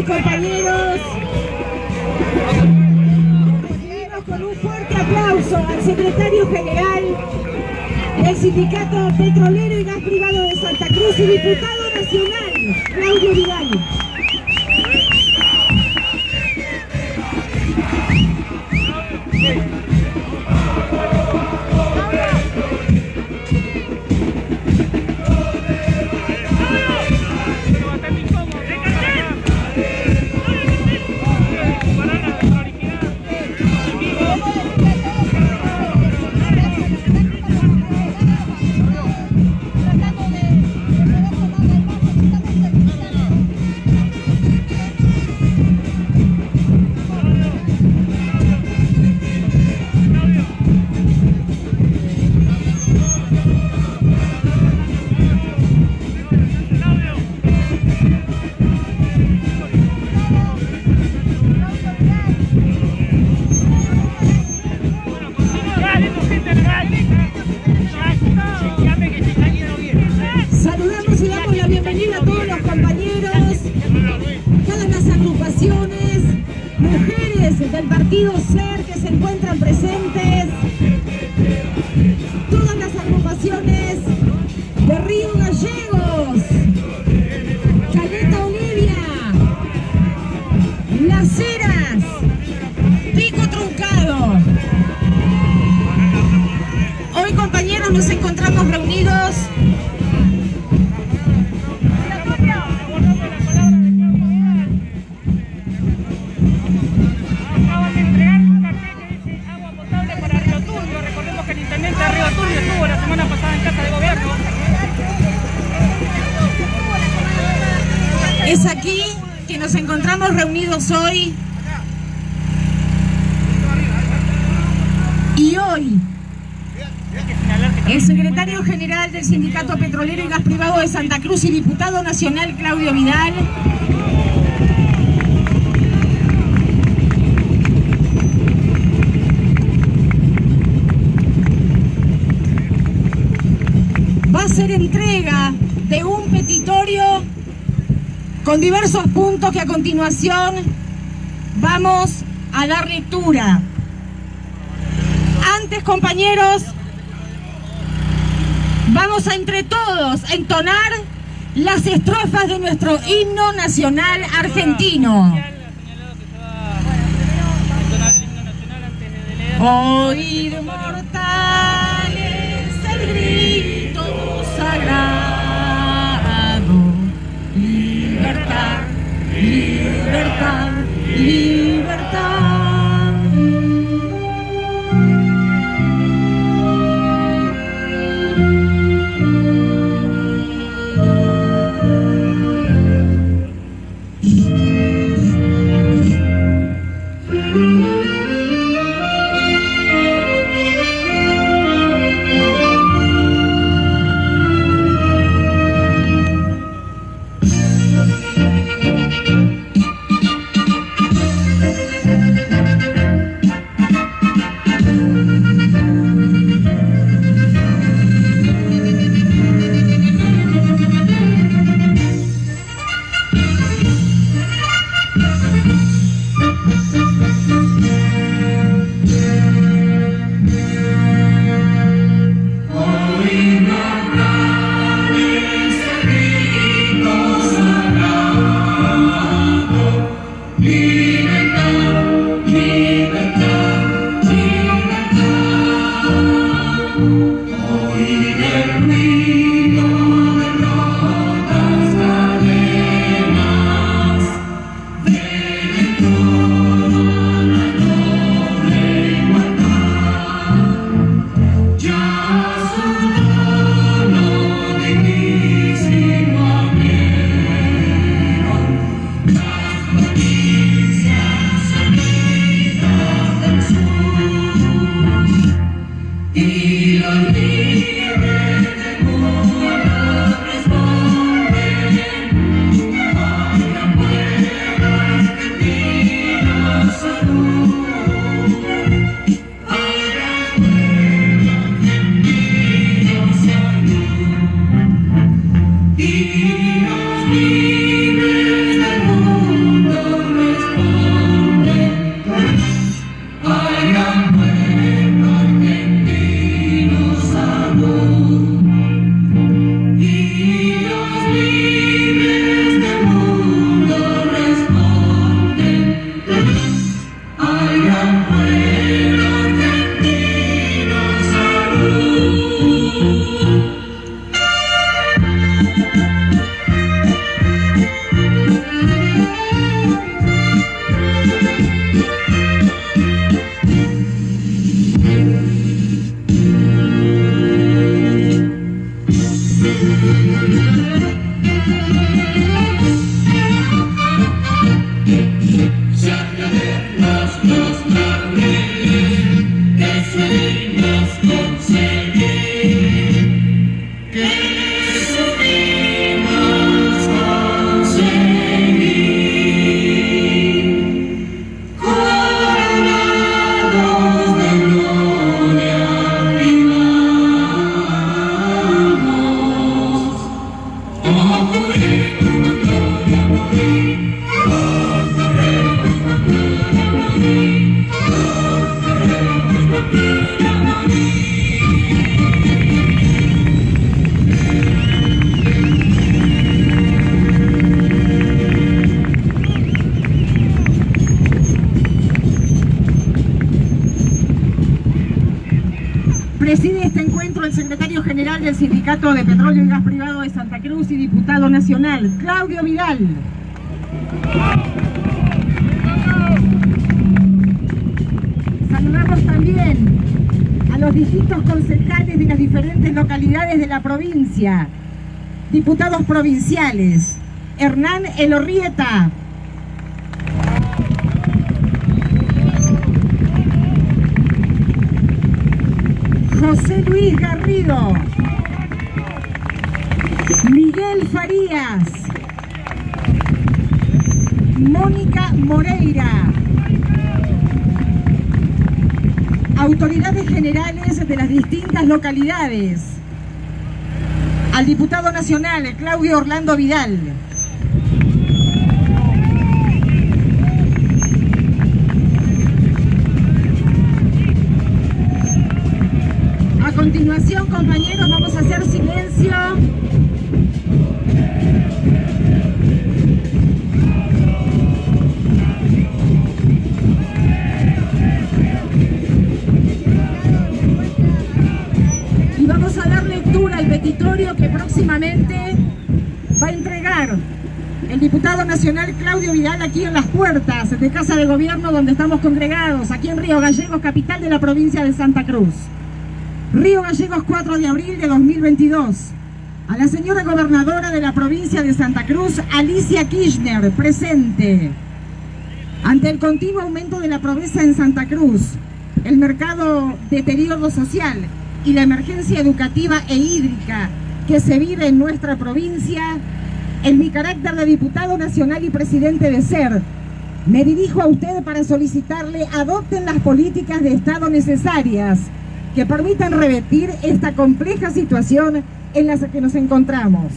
y compañeros, recibimos con un fuerte aplauso al secretario general del Sindicato Petrolero y Gas Privado de Santa Cruz y diputado nacional, Claudio Vidal. Saludamos y damos la bienvenida a todos los compañeros, todas las agrupaciones, mujeres del partido SER que se encuentran presentes, todas las agrupaciones de Río Gallegos, Caleta Olivia, Las Heras, Pico Truncado. Hoy, compañeros, nos encontramos reunidos Es aquí que nos encontramos reunidos hoy. Y hoy, el secretario general del Sindicato Petrolero y Gas Privado de Santa Cruz y diputado nacional, Claudio Vidal, va a hacer entrega de un petitorio con diversos puntos que a continuación vamos a dar lectura. Antes, compañeros, vamos a entre todos entonar las estrofas de nuestro himno nacional argentino. Oíd, mortales, el grito sagrado. Libertad, libertad, libertad. libres del mundo. Preside este encuentro el secretario general del Sindicato de Petróleo y Gas Privado de Santa Cruz y diputado nacional, Claudio Vidal. Saludamos también a los distintos concejales de las diferentes localidades de la provincia, diputados provinciales, Hernán Elorrieta, José Luis Garrido, Miguel Farías, Mónica Moreira, autoridades generales de las distintas localidades, al diputado nacional Claudio Orlando Vidal. A continuación, compañeros, vamos a hacer silencio. Y vamos a dar lectura al petitorio que próximamente va a entregar el diputado nacional Claudio Vidal aquí en las puertas de Casa de Gobierno donde estamos congregados, aquí en Río Gallegos, capital de la provincia de Santa Cruz. Río Gallegos, 4 de abril de 2022. A la señora gobernadora de la provincia de Santa Cruz, Alicia Kirchner, presente. Ante el continuo aumento de la pobreza en Santa Cruz, el mercado deterioro social y la emergencia educativa e hídrica que se vive en nuestra provincia, en mi carácter de diputado nacional y presidente de SER, me dirijo a usted para solicitarle adopten las políticas de Estado necesarias que permitan revertir esta compleja situación en la que nos encontramos.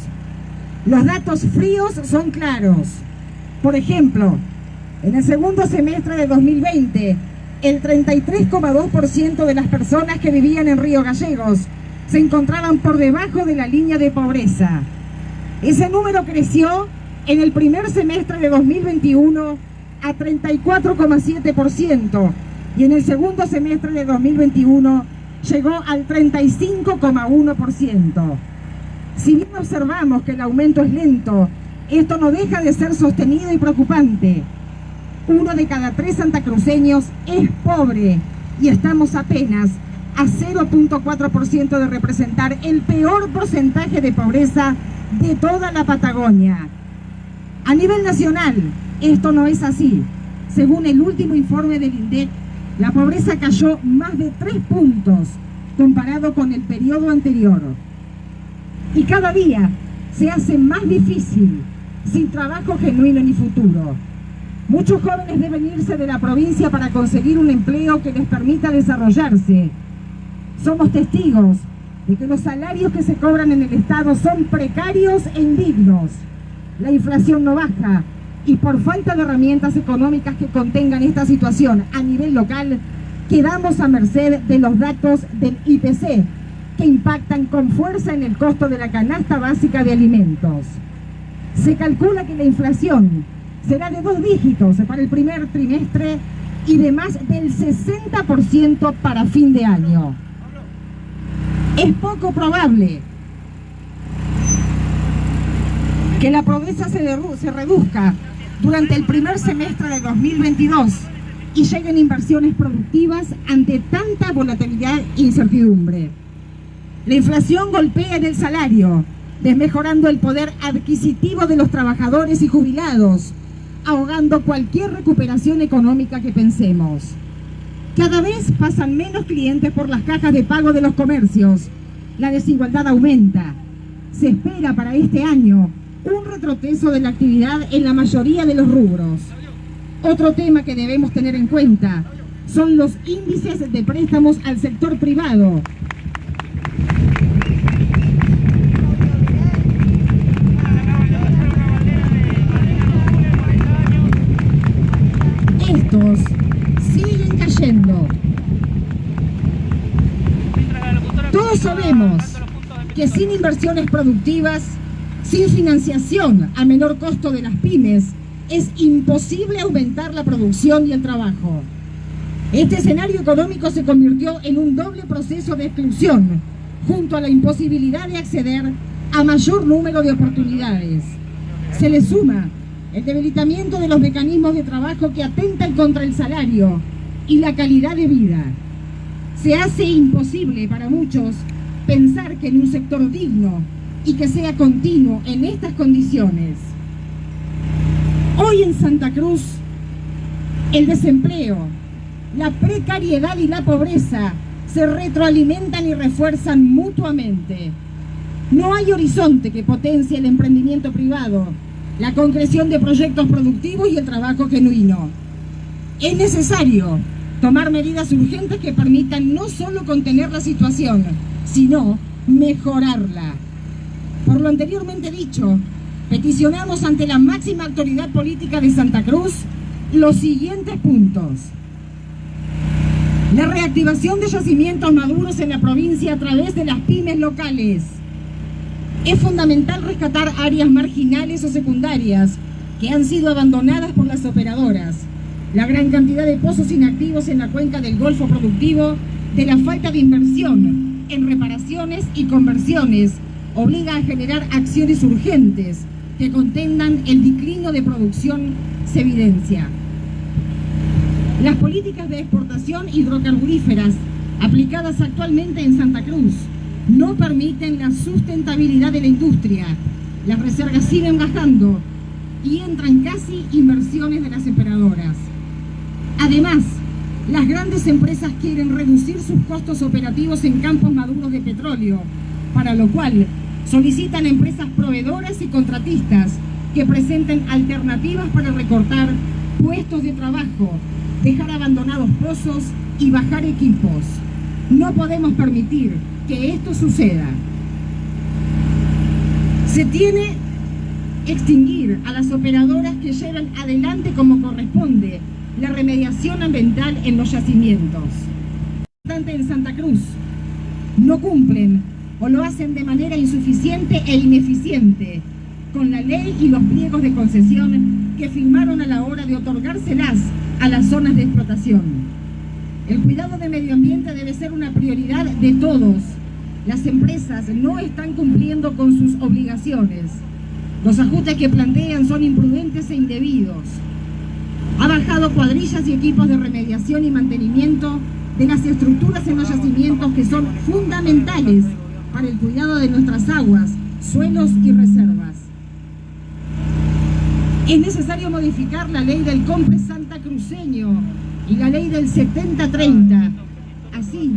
Los datos fríos son claros. Por ejemplo, en el segundo semestre de 2020, el 33,2% de las personas que vivían en Río Gallegos se encontraban por debajo de la línea de pobreza. Ese número creció en el primer semestre de 2021 a 34,7% y en el segundo semestre de 2021 llegó al 35,1%. Si bien observamos que el aumento es lento, esto no deja de ser sostenido y preocupante. 1 de cada 3 santacruceños es pobre y estamos apenas a 0,4% de representar el peor porcentaje de pobreza de toda la Patagonia. A nivel nacional, esto no es así. Según el último informe del INDEC, la pobreza cayó más de 3 puntos comparado con el periodo anterior. Y cada día se hace más difícil, sin trabajo genuino ni futuro. Muchos jóvenes deben irse de la provincia para conseguir un empleo que les permita desarrollarse. Somos testigos de que los salarios que se cobran en el Estado son precarios e indignos. La inflación no baja y por falta de herramientas económicas que contengan esta situación a nivel local, quedamos a merced de los datos del IPC, que impactan con fuerza en el costo de la canasta básica de alimentos. Se calcula que la inflación será de 2 dígitos para el primer trimestre y de más del 60% para fin de año. Es poco probable que la pobreza se reduzca durante el primer semestre de 2022 y lleguen inversiones productivas ante tanta volatilidad e incertidumbre. La inflación golpea en el salario, desmejorando el poder adquisitivo de los trabajadores y jubilados, ahogando cualquier recuperación económica que pensemos. Cada vez pasan menos clientes por las cajas de pago de los comercios. La desigualdad aumenta. Se espera para este año un retroceso de la actividad en la mayoría de los rubros. Otro tema que debemos tener en cuenta son los índices de préstamos al sector privado. Estos siguen cayendo. Todos sabemos que sin inversiones productivas, sin financiación a menor costo de las pymes, es imposible aumentar la producción y el trabajo. Este escenario económico se convirtió en un doble proceso de exclusión, junto a la imposibilidad de acceder a mayor número de oportunidades. Se le suma el debilitamiento de los mecanismos de trabajo que atentan contra el salario y la calidad de vida. Se hace imposible para muchos pensar que en un sector digno y que sea continuo en estas condiciones. Hoy en Santa Cruz, el desempleo, la precariedad y la pobreza se retroalimentan y refuerzan mutuamente. No hay horizonte que potencie el emprendimiento privado, la concreción de proyectos productivos y el trabajo genuino. Es necesario tomar medidas urgentes que permitan no solo contener la situación, sino mejorarla. Por lo anteriormente dicho, peticionamos ante la máxima autoridad política de Santa Cruz los siguientes puntos. La reactivación de yacimientos maduros en la provincia a través de las pymes locales. Es fundamental rescatar áreas marginales o secundarias que han sido abandonadas por las operadoras. La gran cantidad de pozos inactivos en la cuenca del Golfo Productivo, de la falta de inversión en reparaciones y conversiones, obliga a generar acciones urgentes que contengan el declino de producción se evidencia. Las políticas de exportación hidrocarburíferas aplicadas actualmente en Santa Cruz no permiten la sustentabilidad de la industria. Las reservas siguen bajando y entran casi inversiones de las operadoras. Además, las grandes empresas quieren reducir sus costos operativos en campos maduros de petróleo, para lo cual solicitan a empresas proveedoras y contratistas que presenten alternativas para recortar puestos de trabajo, dejar abandonados pozos y bajar equipos. No podemos permitir que esto suceda. Se tiene que extinguir a las operadoras que llevan adelante como corresponde la remediación ambiental en los yacimientos. En Santa Cruz no cumplen o lo hacen de manera insuficiente e ineficiente con la ley y los pliegos de concesión que firmaron a la hora de otorgárselas a las zonas de explotación. El cuidado del medio ambiente debe ser una prioridad de todos. Las empresas no están cumpliendo con sus obligaciones. Los ajustes que plantean son imprudentes e indebidos. Ha bajado cuadrillas y equipos de remediación y mantenimiento de las estructuras en los yacimientos que son fundamentales para el cuidado de nuestras aguas, suelos y reservas. Es necesario modificar la ley del compre santacruceño y la ley del 70-30. Así,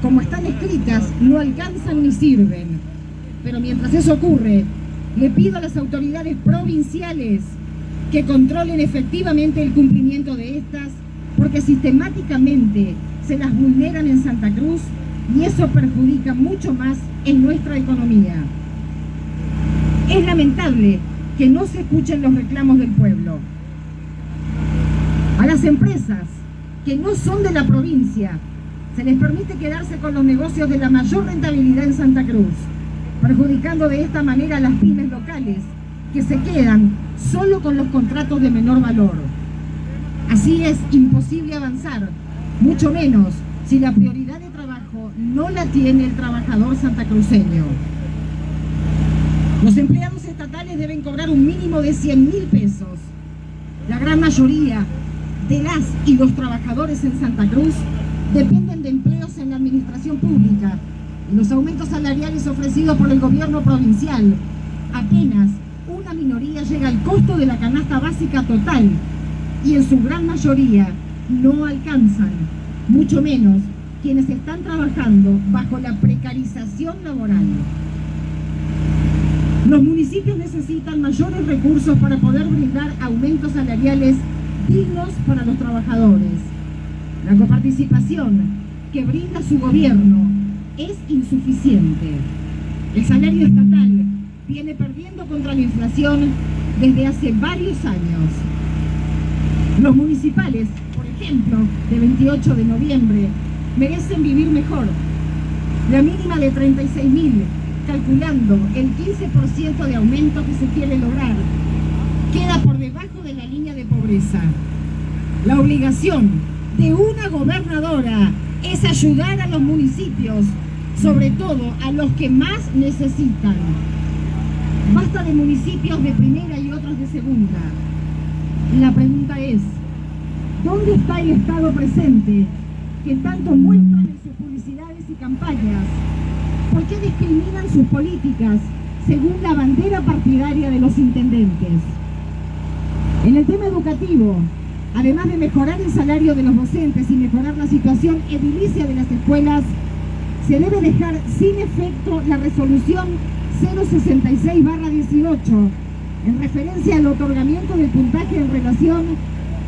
como están escritas, no alcanzan ni sirven. Pero mientras eso ocurre, le pido a las autoridades provinciales que controlen efectivamente el cumplimiento de estas, porque sistemáticamente se las vulneran en Santa Cruz y eso perjudica mucho más en nuestra economía. Es lamentable que no se escuchen los reclamos del pueblo. A las empresas que no son de la provincia se les permite quedarse con los negocios de la mayor rentabilidad en Santa Cruz, perjudicando de esta manera a las pymes locales que se quedan solo con los contratos de menor valor. Así es imposible avanzar, mucho menos si la prioridad de trabajo no la tiene el trabajador santacruceño. Los empleados estatales deben cobrar un mínimo de 100.000 pesos. La gran mayoría de las y los trabajadores en Santa Cruz dependen de empleos en la administración pública y los aumentos salariales ofrecidos por el gobierno provincial apenas una minoría llega al costo de la canasta básica total y en su gran mayoría no alcanzan mucho menos quienes están trabajando bajo la precarización laboral. Los municipios necesitan mayores recursos para poder brindar aumentos salariales dignos para los trabajadores. La coparticipación que brinda su gobierno es insuficiente. El salario estatal viene perdiendo contra la inflación desde hace varios años. Los municipales, por ejemplo, de 28 de noviembre, merecen vivir mejor. La mínima de 36.000, calculando el 15% de aumento que se quiere lograr, queda por debajo de la línea de pobreza. La obligación de una gobernadora es ayudar a los municipios, sobre todo a los que más necesitan. Basta de municipios de primera y otros de segunda. La pregunta es, ¿dónde está el Estado presente que tanto muestran en sus publicidades y campañas? ¿Por qué discriminan sus políticas según la bandera partidaria de los intendentes? En el tema educativo, además de mejorar el salario de los docentes y mejorar la situación edilicia de las escuelas, se debe dejar sin efecto la resolución 066/18 en referencia al otorgamiento del puntaje en relación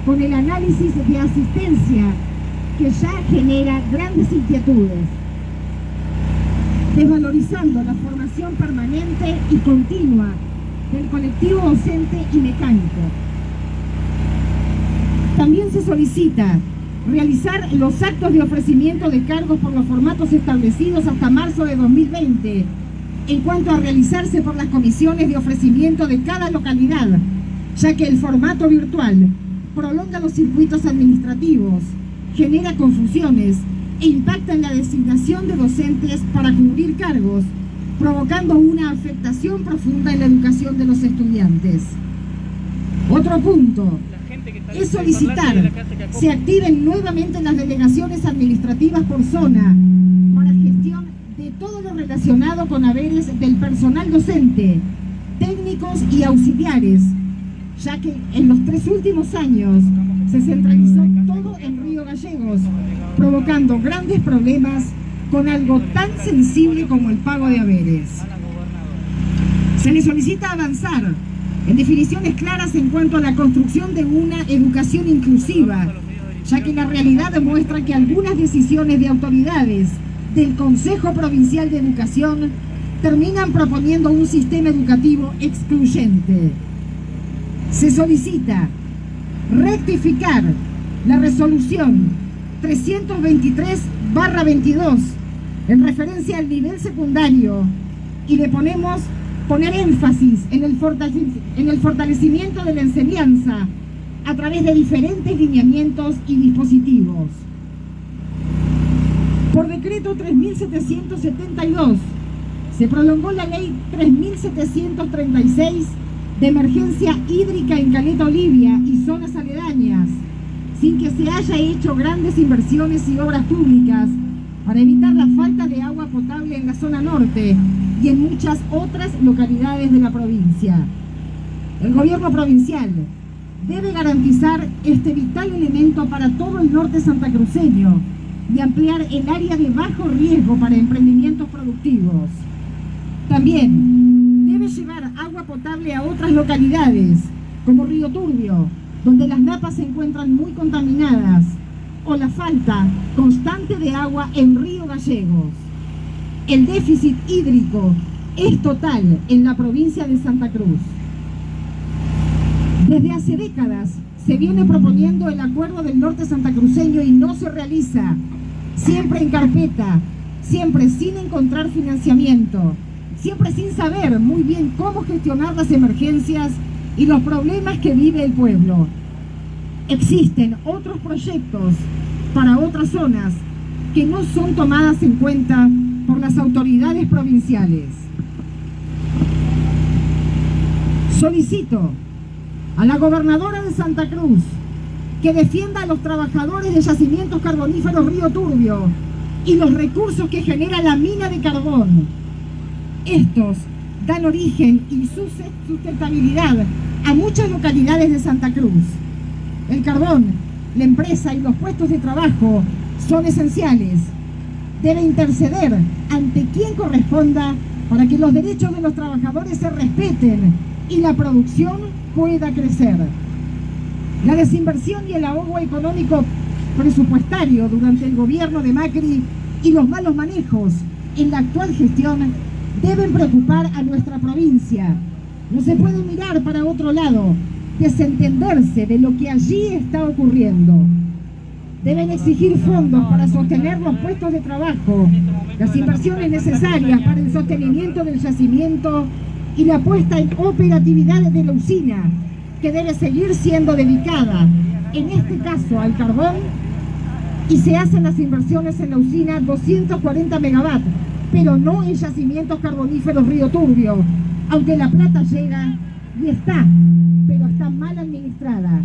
con el análisis de asistencia, que ya genera grandes inquietudes, desvalorizando la formación permanente y continua del colectivo docente y mecánico. También se solicita realizar los actos de ofrecimiento de cargos por los formatos establecidos hasta marzo de 2020, en cuanto a realizarse por las comisiones de ofrecimiento de cada localidad, ya que el formato virtual prolonga los circuitos administrativos, genera confusiones e impacta en la designación de docentes para cubrir cargos, provocando una afectación profunda en la educación de los estudiantes. Otro punto es solicitar se activen nuevamente las delegaciones administrativas por zona para gestión de todo lo relacionado con haberes del personal docente, técnicos y auxiliares, ya que en los 3 últimos años se centralizó todo en Río Gallegos, provocando grandes problemas con algo tan sensible como el pago de haberes. Se le solicita avanzar en definiciones claras en cuanto a la construcción de una educación inclusiva, ya que la realidad demuestra que algunas decisiones de autoridades del Consejo Provincial de Educación terminan proponiendo un sistema educativo excluyente. Se solicita rectificar la resolución 323/22 en referencia al nivel secundario y le poner énfasis en el fortalecimiento de la enseñanza a través de diferentes lineamientos y dispositivos. Por decreto 3772 se prolongó la ley 3736 de emergencia hídrica en Caleta Olivia y zonas aledañas, sin que se haya hecho grandes inversiones y obras públicas para evitar la falta de agua potable en la zona norte y en muchas otras localidades de la provincia. El gobierno provincial debe garantizar este vital elemento para todo el norte santacruceño y ampliar el área de bajo riesgo para emprendimientos productivos. También debe llevar agua potable a otras localidades, como Río Turbio, donde las napas se encuentran muy contaminadas, o la falta constante de agua en Río Gallegos. El déficit hídrico es total en la provincia de Santa Cruz. Desde hace décadas se viene proponiendo el acuerdo del norte santacruceño y no se realiza, siempre en carpeta, siempre sin encontrar financiamiento, siempre sin saber muy bien cómo gestionar las emergencias y los problemas que vive el pueblo. Existen otros proyectos para otras zonas que no son tomadas en cuenta por las autoridades provinciales. Solicito a la gobernadora de Santa Cruz que defienda a los trabajadores de yacimientos carboníferos Río Turbio y los recursos que genera la mina de carbón. Estos dan origen y sustentabilidad a muchas localidades de Santa Cruz. El carbón, la empresa y los puestos de trabajo son esenciales. Debe interceder ante quien corresponda para que los derechos de los trabajadores se respeten y la producción pueda crecer. La desinversión y el ahogo económico presupuestario durante el gobierno de Macri y los malos manejos en la actual gestión deben preocupar a nuestra provincia. No se puede mirar para otro lado, desentenderse de lo que allí está ocurriendo. Deben exigir fondos para sostener los puestos de trabajo, las inversiones necesarias para el sostenimiento del yacimiento y la puesta en operatividad de la usina, que debe seguir siendo dedicada, en este caso al carbón, y se hacen las inversiones en la usina 240 megawatts, pero no en yacimientos carboníferos Río Turbio, aunque la plata llega y está, pero está mal administrada.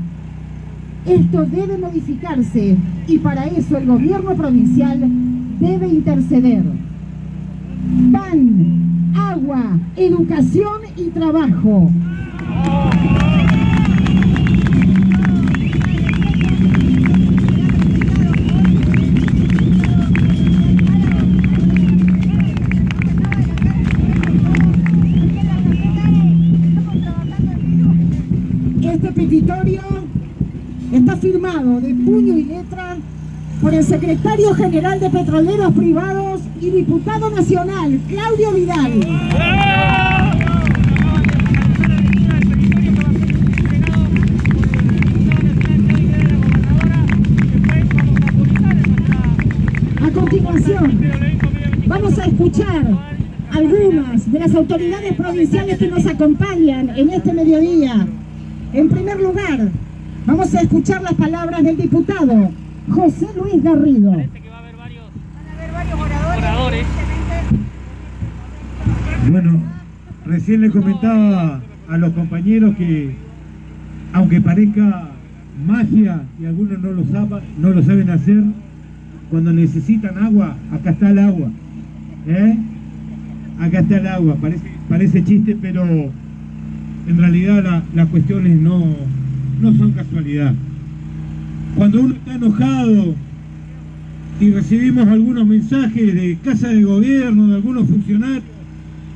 Esto debe modificarse y para eso el gobierno provincial debe interceder. Pan, agua, educación y trabajo. Este petitorio está firmado de puño y letra por el secretario general de Petroleros Privados y diputado nacional, Claudio Vidal. A continuación, vamos a escuchar algunas de las autoridades provinciales que nos acompañan en este mediodía. En primer lugar, vamos a escuchar las palabras del diputado José Luis Garrido. Parece que va a haber varios oradores. Bueno, recién le comentaba a los compañeros que, aunque parezca magia y algunos no lo saben hacer, cuando necesitan agua, acá está el agua. Acá está el agua, parece chiste, pero en realidad las cuestiones no son casualidad. Cuando uno está enojado y recibimos algunos mensajes de Casa de Gobierno, de algunos funcionarios,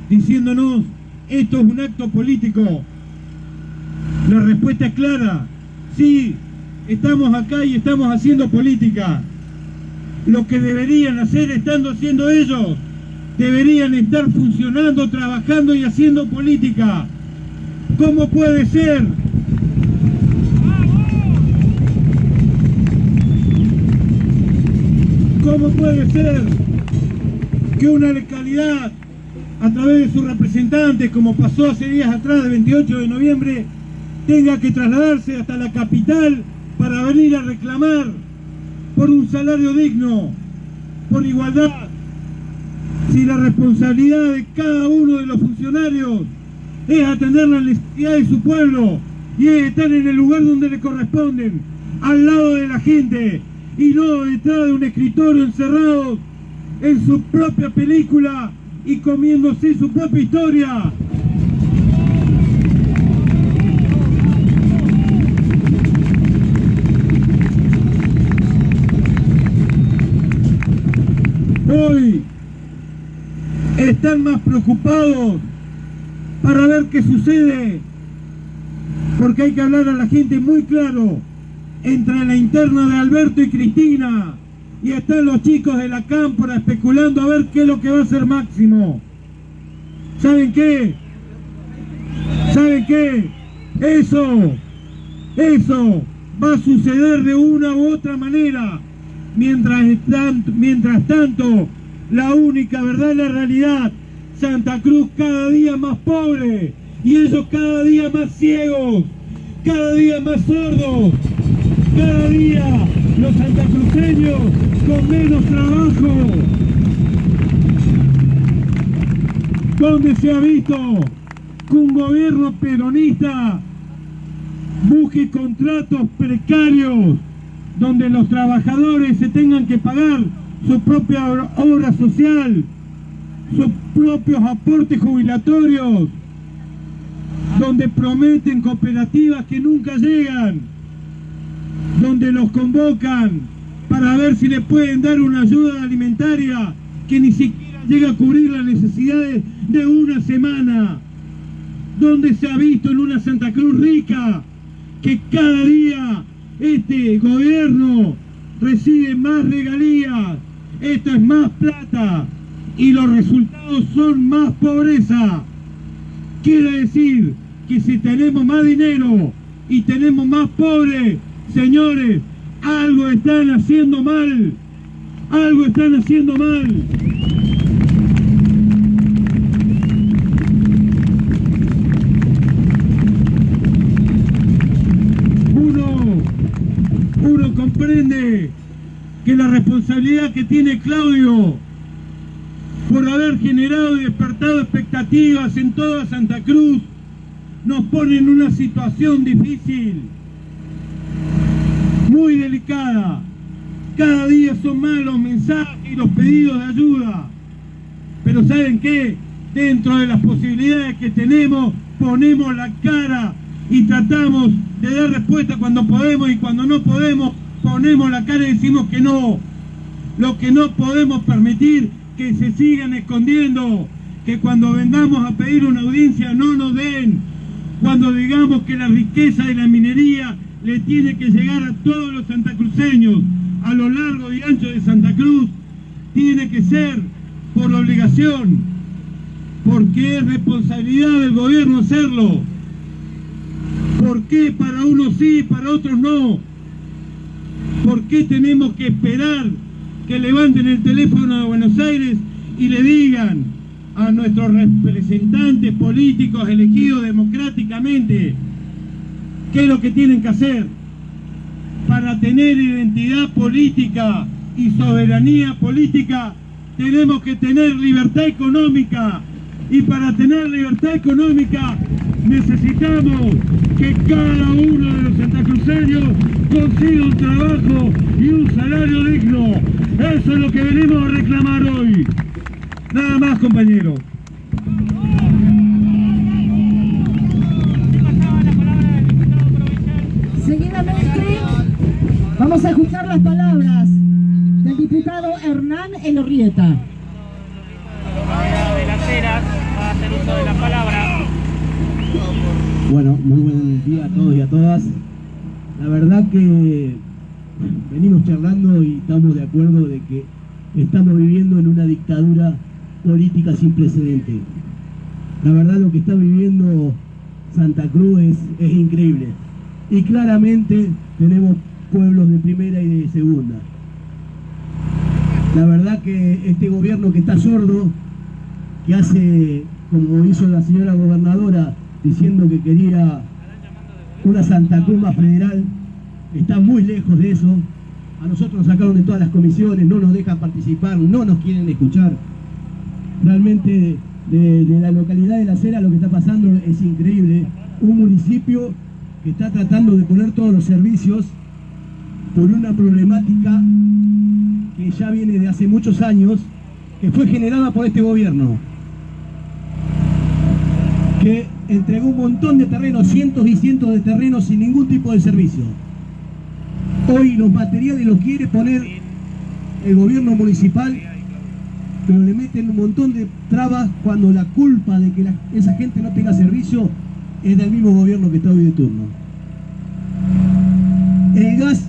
diciéndonos, esto es un acto político, la respuesta es clara: sí, estamos acá y estamos haciendo política. Lo que deberían hacer, estando haciendo ellos, deberían estar funcionando, trabajando y haciendo política. ¿Cómo puede ser? ¿Cómo puede ser que una localidad, a través de sus representantes, como pasó hace días atrás, el 28 de noviembre, tenga que trasladarse hasta la capital para venir a reclamar por un salario digno, por igualdad, si la responsabilidad de cada uno de los funcionarios es atender la necesidad de su pueblo y es estar en el lugar donde le corresponden, al lado de la gente, y no detrás de un escritorio encerrado en su propia película y comiéndose su propia historia? Hoy están más preocupados para ver qué sucede, porque hay que hablar a la gente muy claro. Entre la interna de Alberto y Cristina, y están los chicos de la cámpora especulando a ver qué es lo que va a hacer Máximo. ¿Saben qué? ¿Saben qué? Eso va a suceder de una u otra manera. Mientras tanto, la única verdad es la realidad. Santa Cruz cada día más pobre, y ellos cada día más ciegos, cada día más sordos, cada día los santacruceños con menos trabajo. ¿Dónde se ha visto que un gobierno peronista busque contratos precarios donde los trabajadores se tengan que pagar su propia obra social, sus propios aportes jubilatorios, donde prometen cooperativas que nunca llegan, donde los convocan para ver si le pueden dar una ayuda alimentaria que ni siquiera llega a cubrir las necesidades de una semana. ¿Dónde se ha visto en una Santa Cruz rica que cada día este gobierno recibe más regalías? Esto es más plata y los resultados son más pobreza. Quiere decir que si tenemos más dinero y tenemos más pobres, señores, algo están haciendo mal. Algo están haciendo mal. Uno comprende que la responsabilidad que tiene Claudio por haber generado y despertado expectativas en toda Santa Cruz nos pone en una situación difícil, muy delicada. Cada día son más los mensajes y los pedidos de ayuda, pero ¿saben qué? Dentro de las posibilidades que tenemos, ponemos la cara y tratamos de dar respuesta cuando podemos, y cuando no podemos, ponemos la cara y decimos que no. Lo que no podemos permitir que se sigan escondiendo, que cuando vengamos a pedir una audiencia no nos den, cuando digamos que la riqueza de la minería le tiene que llegar a todos los santacruceños a lo largo y ancho de Santa Cruz, tiene que ser por obligación, porque es responsabilidad del gobierno hacerlo. ¿Por qué para unos sí y para otros no? ¿Por qué tenemos que esperar que levanten el teléfono de Buenos Aires y le digan a nuestros representantes políticos elegidos democráticamente qué es lo que tienen que hacer? Para tener identidad política y soberanía política tenemos que tener libertad económica, y para tener libertad económica necesitamos que cada uno de los santacruceños consiga un trabajo y un salario digno. Eso es lo que venimos a reclamar hoy. Nada más, compañero. Seguidamente vamos a escuchar las palabras del diputado Hernán Elorrieta. De las Heras va a hacer uso de la palabra. Bueno, muy buen día a todos y a todas. La verdad que venimos charlando y estamos de acuerdo de que estamos viviendo en una dictadura política sin precedentes. La verdad lo que está viviendo Santa Cruz es increíble. Y claramente tenemos pueblos de primera y de segunda. La verdad que este gobierno que está sordo, que hace como hizo la señora gobernadora diciendo que quería una Santa Cruz más federal, está muy lejos de eso. A nosotros nos sacaron de todas las comisiones, no nos dejan participar, no nos quieren escuchar. Realmente de la localidad de Las Heras lo que está pasando es increíble. Un municipio que está tratando de poner todos los servicios por una problemática que ya viene de hace muchos años, que fue generada por este gobierno, que entregó un montón de terrenos, cientos y cientos de terrenos sin ningún tipo de servicio. Hoy los materiales los quiere poner el gobierno municipal, pero le meten un montón de trabas cuando la culpa de que esa gente no tenga servicio es del mismo gobierno que está hoy de turno. El gas,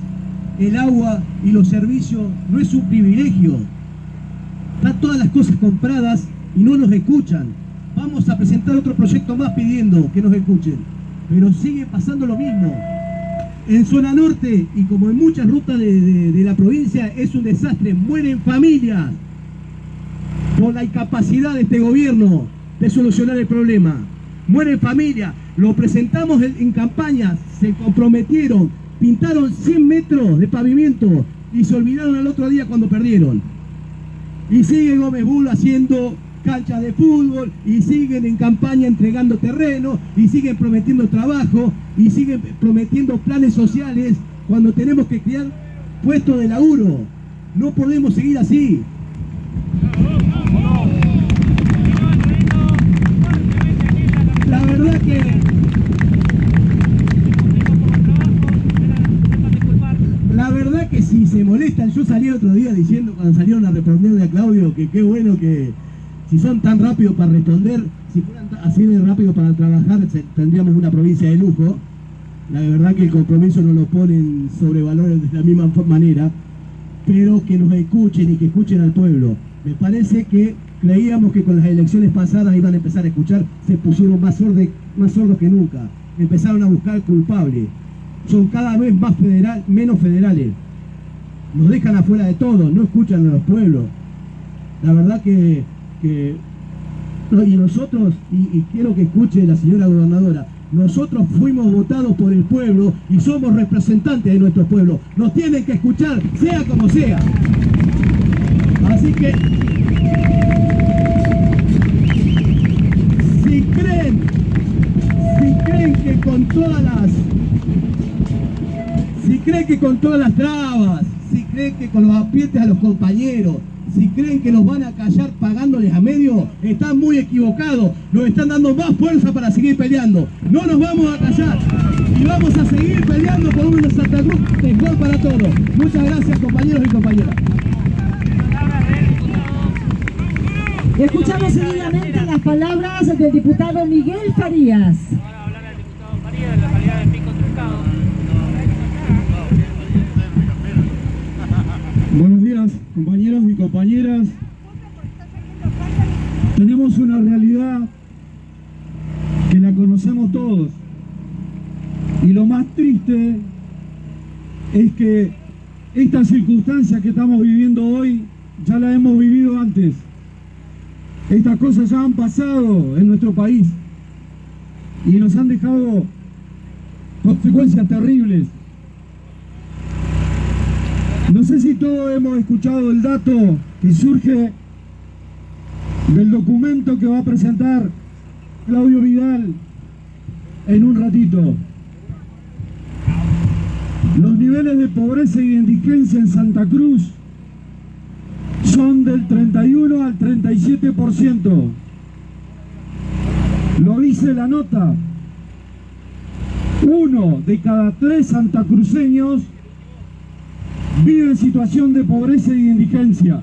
el agua y los servicios no es un privilegio. Están todas las cosas compradas y no nos escuchan. Vamos a presentar otro proyecto más pidiendo que nos escuchen, pero sigue pasando lo mismo. En zona norte y como en muchas rutas de la provincia es un desastre, mueren familias por la incapacidad de este gobierno de solucionar el problema. Mueren familias, lo presentamos en campaña, se comprometieron, pintaron 100 metros de pavimento y se olvidaron al otro día cuando perdieron. Y sigue Gómez Bull haciendo canchas de fútbol, y siguen en campaña entregando terreno, y siguen prometiendo trabajo, y siguen prometiendo planes sociales cuando tenemos que crear puestos de laburo. No podemos seguir así. La verdad que si se molesta el yo salí el otro día diciendo, cuando salieron a responderle a Claudio, que qué bueno que si son tan rápidos para responder, si fueran así de rápido para trabajar, tendríamos una provincia de lujo. La verdad que el compromiso no lo ponen sobre valores de la misma manera, pero que nos escuchen y que escuchen al pueblo. Me parece que creíamos que con las elecciones pasadas iban a empezar a escuchar, se pusieron más sordos que nunca, empezaron a buscar culpables, son cada vez menos federales, nos dejan afuera de todo, no escuchan a los pueblos. La verdad que y nosotros, y quiero que escuche la señora gobernadora, nosotros fuimos votados por el pueblo y somos representantes de nuestro pueblo. Nos tienen que escuchar, sea como sea. Así que, si creen que con todas las trabas, si creen que con los aprietes a los compañeros, si creen que nos van a callar pagándoles a medio, están muy equivocados. Nos están dando más fuerza para seguir peleando. No nos vamos a callar y vamos a seguir peleando por una Santa Cruz mejor para todos. Muchas gracias, compañeros y compañeras. Escuchamos seguidamente las palabras del diputado Miguel Farías. Ahora hablar al diputado Farías de la localidad de Pico Truncado. Buenos días, compañeros y compañeras. Tenemos una realidad que la conocemos todos. Y lo más triste es que esta circunstancia que estamos viviendo hoy ya la hemos vivido antes. Estas cosas ya han pasado en nuestro país y nos han dejado consecuencias terribles. No sé si todos hemos escuchado el dato que surge del documento que va a presentar Claudio Vidal en un ratito. Los niveles de pobreza y de indigencia en Santa Cruz son del 31 al 37%. Lo dice la nota. 1 de cada 3 santacruceños vive en situación de pobreza y de indigencia.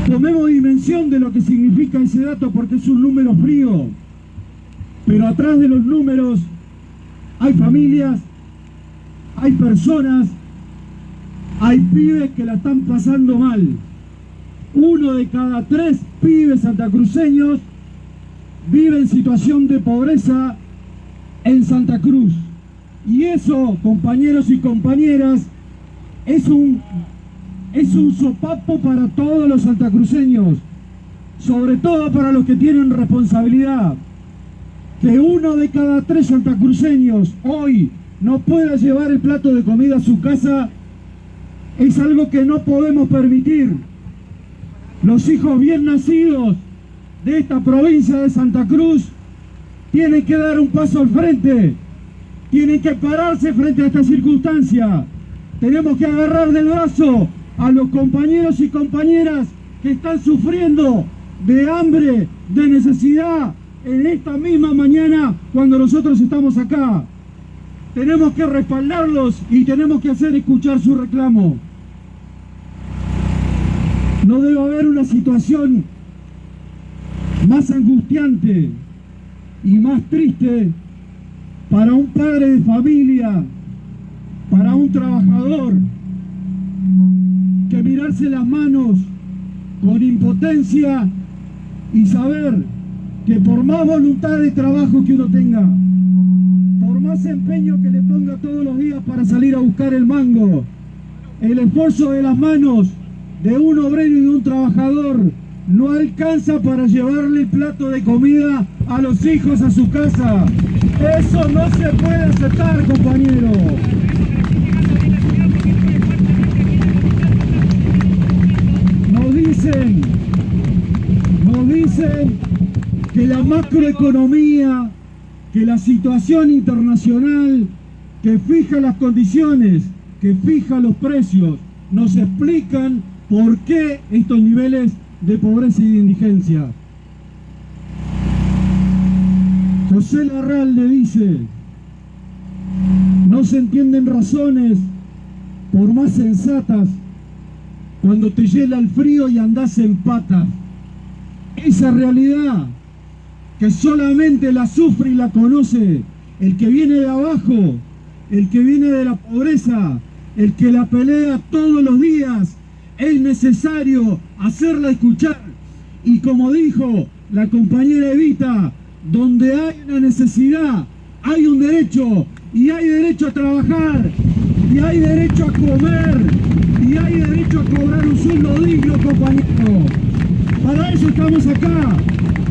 Tomemos dimensión de lo que significa ese dato porque es un número frío. Pero atrás de los números hay familias, hay personas, hay pibes que la están pasando mal. 1 de cada 3 pibes santacruceños vive en situación de pobreza en Santa Cruz. Y eso, compañeros y compañeras, es un sopapo para todos los santacruceños, sobre todo para los que tienen responsabilidad. Que 1 de cada 3 santacruceños hoy no pueda llevar el plato de comida a su casa es algo que no podemos permitir. Los hijos bien nacidos de esta provincia de Santa Cruz tienen que dar un paso al frente, tienen que pararse frente a esta circunstancia. Tenemos que agarrar del brazo a los compañeros y compañeras que están sufriendo de hambre, de necesidad, en esta misma mañana cuando nosotros estamos acá. Tenemos que respaldarlos y tenemos que hacer escuchar su reclamo. No debe haber una situación más angustiante y más triste para un padre de familia, para un trabajador, que mirarse las manos con impotencia y saber que por más voluntad de trabajo que uno tenga, por más empeño que le ponga todos los días para salir a buscar el mango, el esfuerzo de las manos de un obrero y de un trabajador no alcanza para llevarle el plato de comida a los hijos a su casa. Eso no se puede aceptar, compañero. Nos dicen que la macroeconomía, que la situación internacional, que fija las condiciones, que fija los precios, nos explican por qué estos niveles de pobreza y de indigencia. José Larralde dice: no se entienden razones por más sensatas, cuando te hiela el frío y andás en patas. Esa realidad que solamente la sufre y la conoce el que viene de abajo, el que viene de la pobreza, el que la pelea todos los días, es necesario hacerla escuchar. Y como dijo la compañera Evita, donde hay una necesidad, hay un derecho, y hay derecho a trabajar, y hay derecho a comer, y hay derecho a cobrar un sueldo digno, compañero. Para eso estamos acá,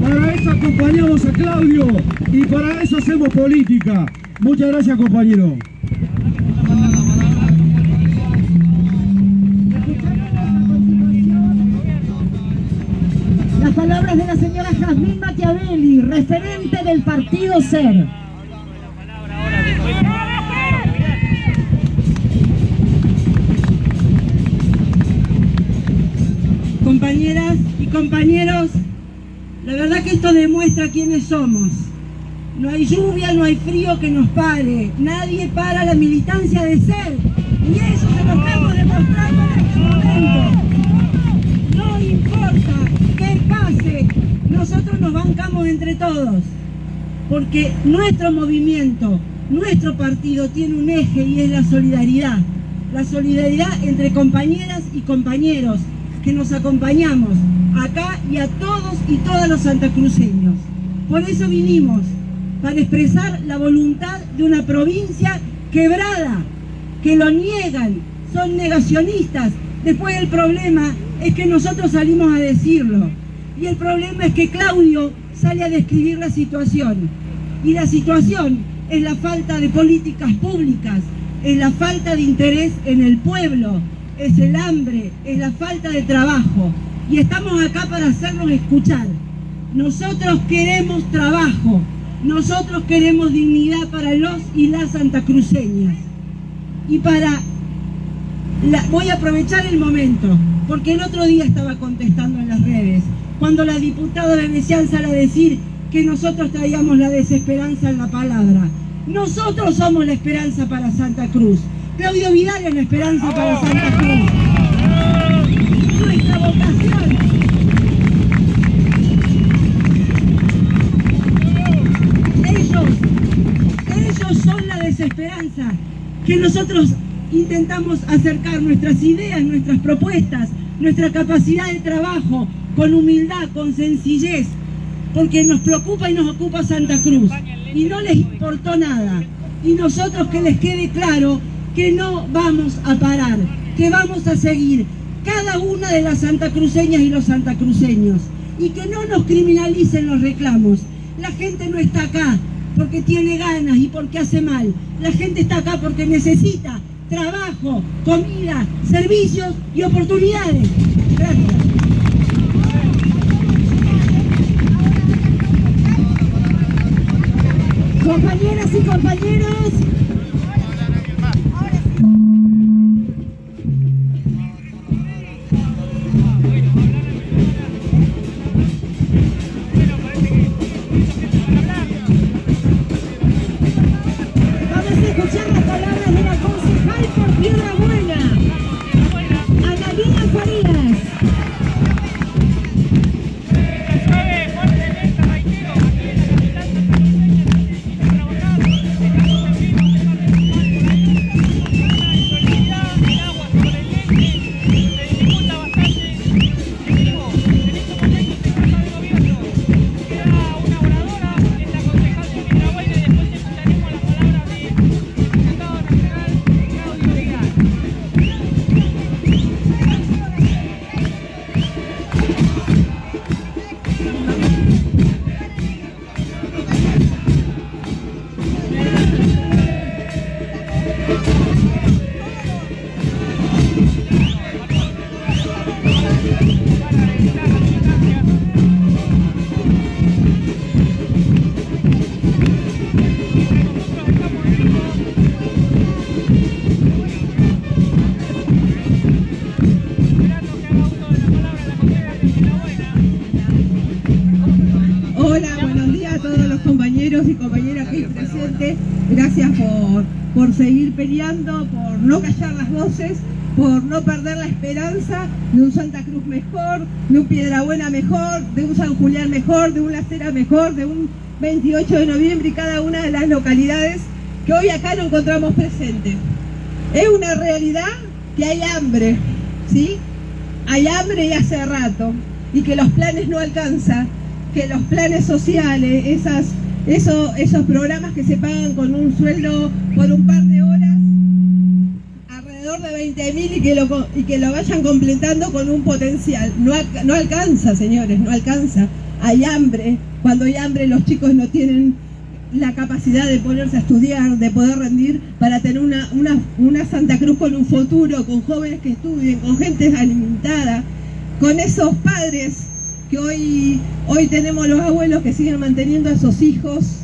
para eso acompañamos a Claudio, y para eso hacemos política. Muchas gracias, compañero. Las palabras de la señora Jazmín Machiavelli, referente del partido SER. Compañeras y compañeros, la verdad que esto demuestra quiénes somos. No hay lluvia, no hay frío que nos pare. Nadie para la militancia de SER. Y eso se lo estamos demostrando en este momento. No importa qué pase, nosotros nos bancamos entre todos. Porque nuestro movimiento, nuestro partido tiene un eje y es la solidaridad. La solidaridad entre compañeras y compañeros que nos acompañamos acá y a todos y todas los santacruceños. Por eso vinimos, para expresar la voluntad de una provincia quebrada, que lo niegan, son negacionistas. Después el problema es que nosotros salimos a decirlo. Y el problema es que Claudio sale a describir la situación. Y la situación es la falta de políticas públicas, es la falta de interés en el pueblo, es el hambre, es la falta de trabajo. Y estamos acá para hacernos escuchar. Nosotros queremos trabajo, nosotros queremos dignidad para los y las santacruceñas. Y voy a aprovechar el momento, porque el otro día estaba contestando en las redes, cuando la diputada Venecián sale a decir que nosotros traíamos la desesperanza en la palabra. Nosotros somos la esperanza para Santa Cruz. Claudio Vidal es la esperanza para Santa Cruz. Nuestra vocación. Ellos son la desesperanza, que nosotros intentamos acercar nuestras ideas, nuestras propuestas, nuestra capacidad de trabajo, con humildad, con sencillez, porque nos preocupa y nos ocupa Santa Cruz, y no les importó nada. Y nosotros, que les quede claro que no vamos a parar, que vamos a seguir, cada una de las santacruceñas y los santacruceños, y que no nos criminalicen los reclamos. La gente no está acá porque tiene ganas y porque hace mal. La gente está acá porque necesita trabajo, comida, servicios y oportunidades. Gracias. Compañeras y compañeros, vamos a escuchar las palabras de la concejal por Piedra Buena, Analina Farías. día a todos los compañeros y compañeras aquí presentes. Gracias por seguir peleando, por no callar las voces, por no perder la esperanza de un Santa Cruz mejor, de un Piedrabuena mejor, de un San Julián mejor, de un Las Heras mejor, de un 28 de noviembre y cada una de las localidades que hoy acá nos encontramos presentes. Es una realidad que hay hambre, ¿sí? Hay hambre y hace rato, y que los planes no alcanzan, que los planes sociales, esos programas que se pagan con un sueldo por un par de horas, alrededor de 20.000 y que lo vayan completando con un potencial. No alcanza, señores, no alcanza. Hay hambre. Cuando hay hambre los chicos no tienen la capacidad de ponerse a estudiar, de poder rendir para tener una Santa Cruz con un futuro, con jóvenes que estudien, con gente alimentada, con esos padres que hoy tenemos los abuelos que siguen manteniendo a esos hijos,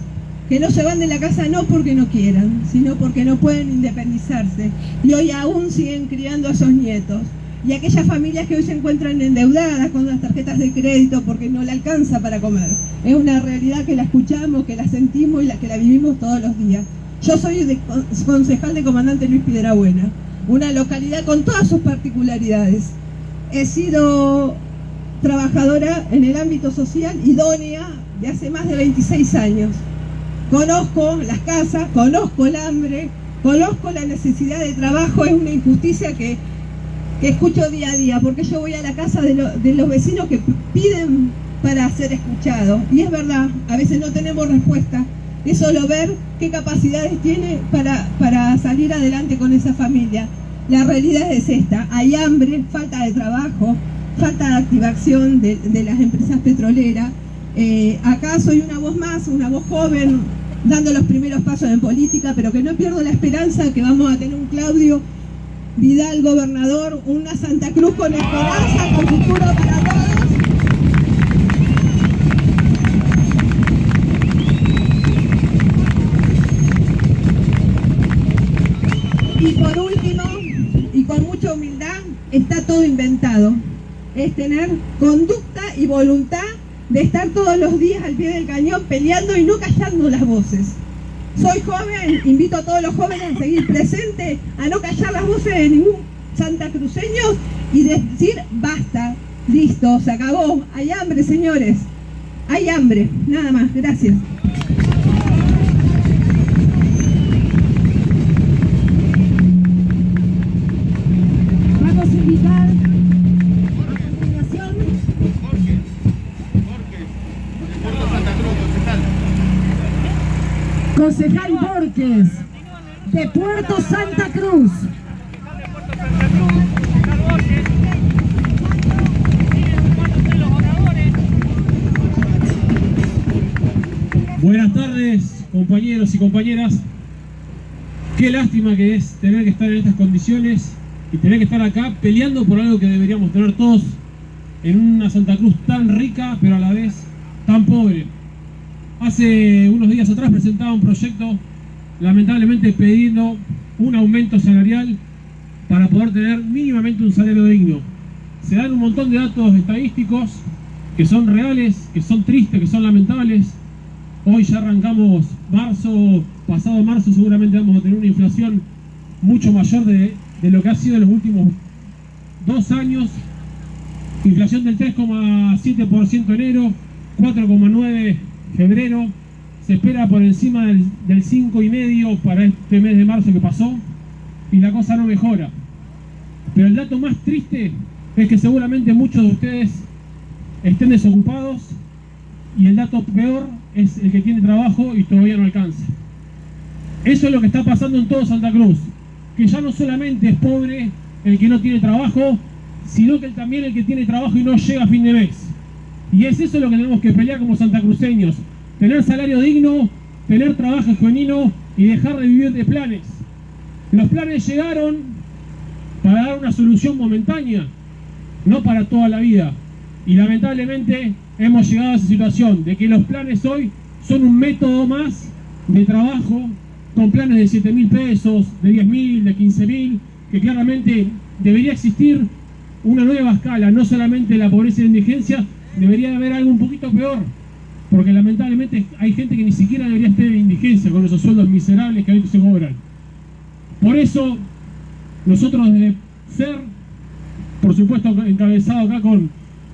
que no se van de la casa no porque no quieran, sino porque no pueden independizarse, y hoy aún siguen criando a esos nietos. Y aquellas familias que hoy se encuentran endeudadas con las tarjetas de crédito porque no le alcanza para comer. Es una realidad que la escuchamos, que la sentimos y que la vivimos todos los días. Yo soy concejal de Comandante Luis Piedrabuena, una localidad con todas sus particularidades. He sido trabajadora en el ámbito social idónea de hace más de 26 años. Conozco las casas, conozco el hambre, conozco la necesidad de trabajo. Es una injusticia que escucho día a día, porque yo voy a la casa de los vecinos que piden para ser escuchados, y es verdad, a veces no tenemos respuesta. Es solo ver qué capacidades tiene para salir adelante con esa familia. La realidad es esta: hay hambre, falta de trabajo, falta de activación de las empresas petroleras. Acá soy una voz más, una voz joven, dando los primeros pasos en política, pero que no pierdo la esperanza que vamos a tener un Claudio Vidal gobernador, una Santa Cruz con esperanza, con futuro para todos. Y por último, y con mucha humildad, está todo inventado. Es tener conducta y voluntad de estar todos los días al pie del cañón peleando y no callando las voces. Soy joven, invito a todos los jóvenes a seguir presentes, a no callar las voces de ningún santacruceño y decir basta, listo, se acabó. Hay hambre, señores, hay hambre, nada más. Gracias. Vamos a invitar a continuación concejal Borges, de Puerto Santa Cruz. Buenas tardes, compañeros y compañeras. Qué lástima que es tener que estar en estas condiciones y tener que estar acá peleando por algo que deberíamos tener todos en una Santa Cruz tan rica, pero a la vez tan pobre. Hace unos días atrás presentaba un proyecto, lamentablemente pidiendo un aumento salarial para poder tener mínimamente un salario digno. Se dan un montón de datos estadísticos que son reales, que son tristes, que son lamentables. Hoy ya arrancamos marzo, pasado marzo seguramente vamos a tener una inflación mucho mayor de lo que ha sido en los últimos 2 años. Inflación del 3,7% enero, 4,9% febrero, se espera por encima del 5,5% para este mes de marzo que pasó, y la cosa no mejora. Pero el dato más triste es que seguramente muchos de ustedes estén desocupados, y el dato peor es el que tiene trabajo y todavía no alcanza. Eso es lo que está pasando en todo Santa Cruz, que ya no solamente es pobre el que no tiene trabajo, sino que también el que tiene trabajo y no llega a fin de mes. Y es eso lo que tenemos que pelear como santacruceños: tener salario digno, tener trabajo genuino y dejar de vivir de planes. Los planes llegaron para dar una solución momentánea, no para toda la vida. Y lamentablemente hemos llegado a esa situación de que los planes hoy son un método más de trabajo, con planes de 7.000 pesos, de 10.000, de 15.000, que claramente debería existir una nueva escala, no solamente la pobreza y la indigencia. Debería haber algo un poquito peor, porque lamentablemente hay gente que ni siquiera debería estar en indigencia con esos sueldos miserables que ahorita se cobran. Por eso, nosotros desde SER, por supuesto encabezado acá con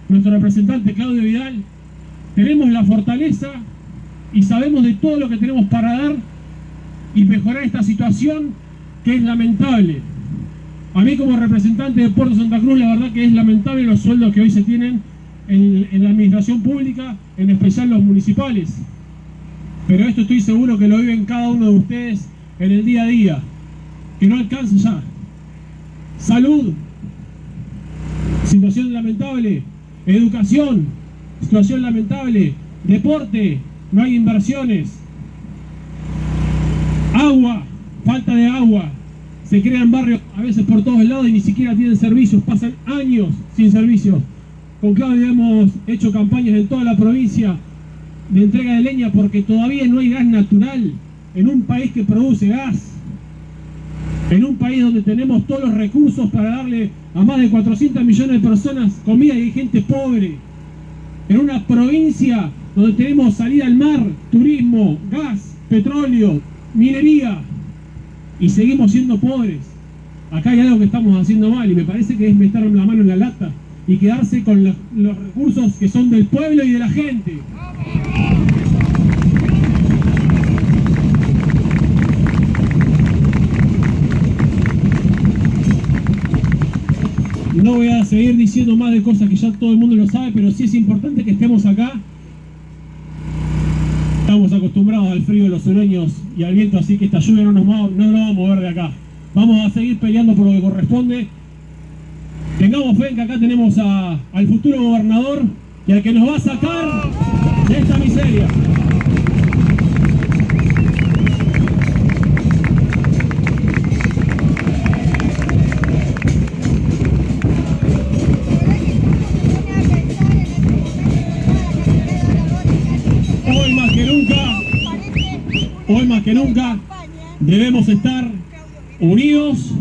nuestro representante Claudio Vidal, tenemos la fortaleza y sabemos de todo lo que tenemos para dar y mejorar esta situación que es lamentable. A mí como representante de Puerto Santa Cruz, la verdad que es lamentable los sueldos que hoy se tienen en la administración pública, en especial los municipales. Pero esto estoy seguro que lo viven cada uno de ustedes en el día a día, que no alcanza ya. Salud, situación lamentable. Educación, situación lamentable. Deporte, no hay inversiones. Agua, falta de agua. Se crean barrios a veces por todos lados y ni siquiera tienen servicios, pasan años sin servicios. Con Claudio hemos hecho campañas en toda la provincia de entrega de leña porque todavía no hay gas natural en un país que produce gas, en un país donde tenemos todos los recursos para darle a más de 400 millones de personas comida y hay gente pobre, en una provincia donde tenemos salida al mar, turismo, gas, petróleo, minería, y seguimos siendo pobres. Acá hay algo que estamos haciendo mal y me parece que es meter la mano en la lata y quedarse con los recursos que son del pueblo y de la gente. No voy a seguir diciendo más de cosas que ya todo el mundo lo sabe, pero sí es importante que estemos acá. Estamos acostumbrados al frío de los sureños y al viento, así que esta lluvia no nos va a mover de acá. Vamos a seguir peleando por lo que corresponde. Tengamos fe en que acá tenemos al futuro gobernador y al que nos va a sacar de esta miseria. Hoy más que nunca debemos estar unidos,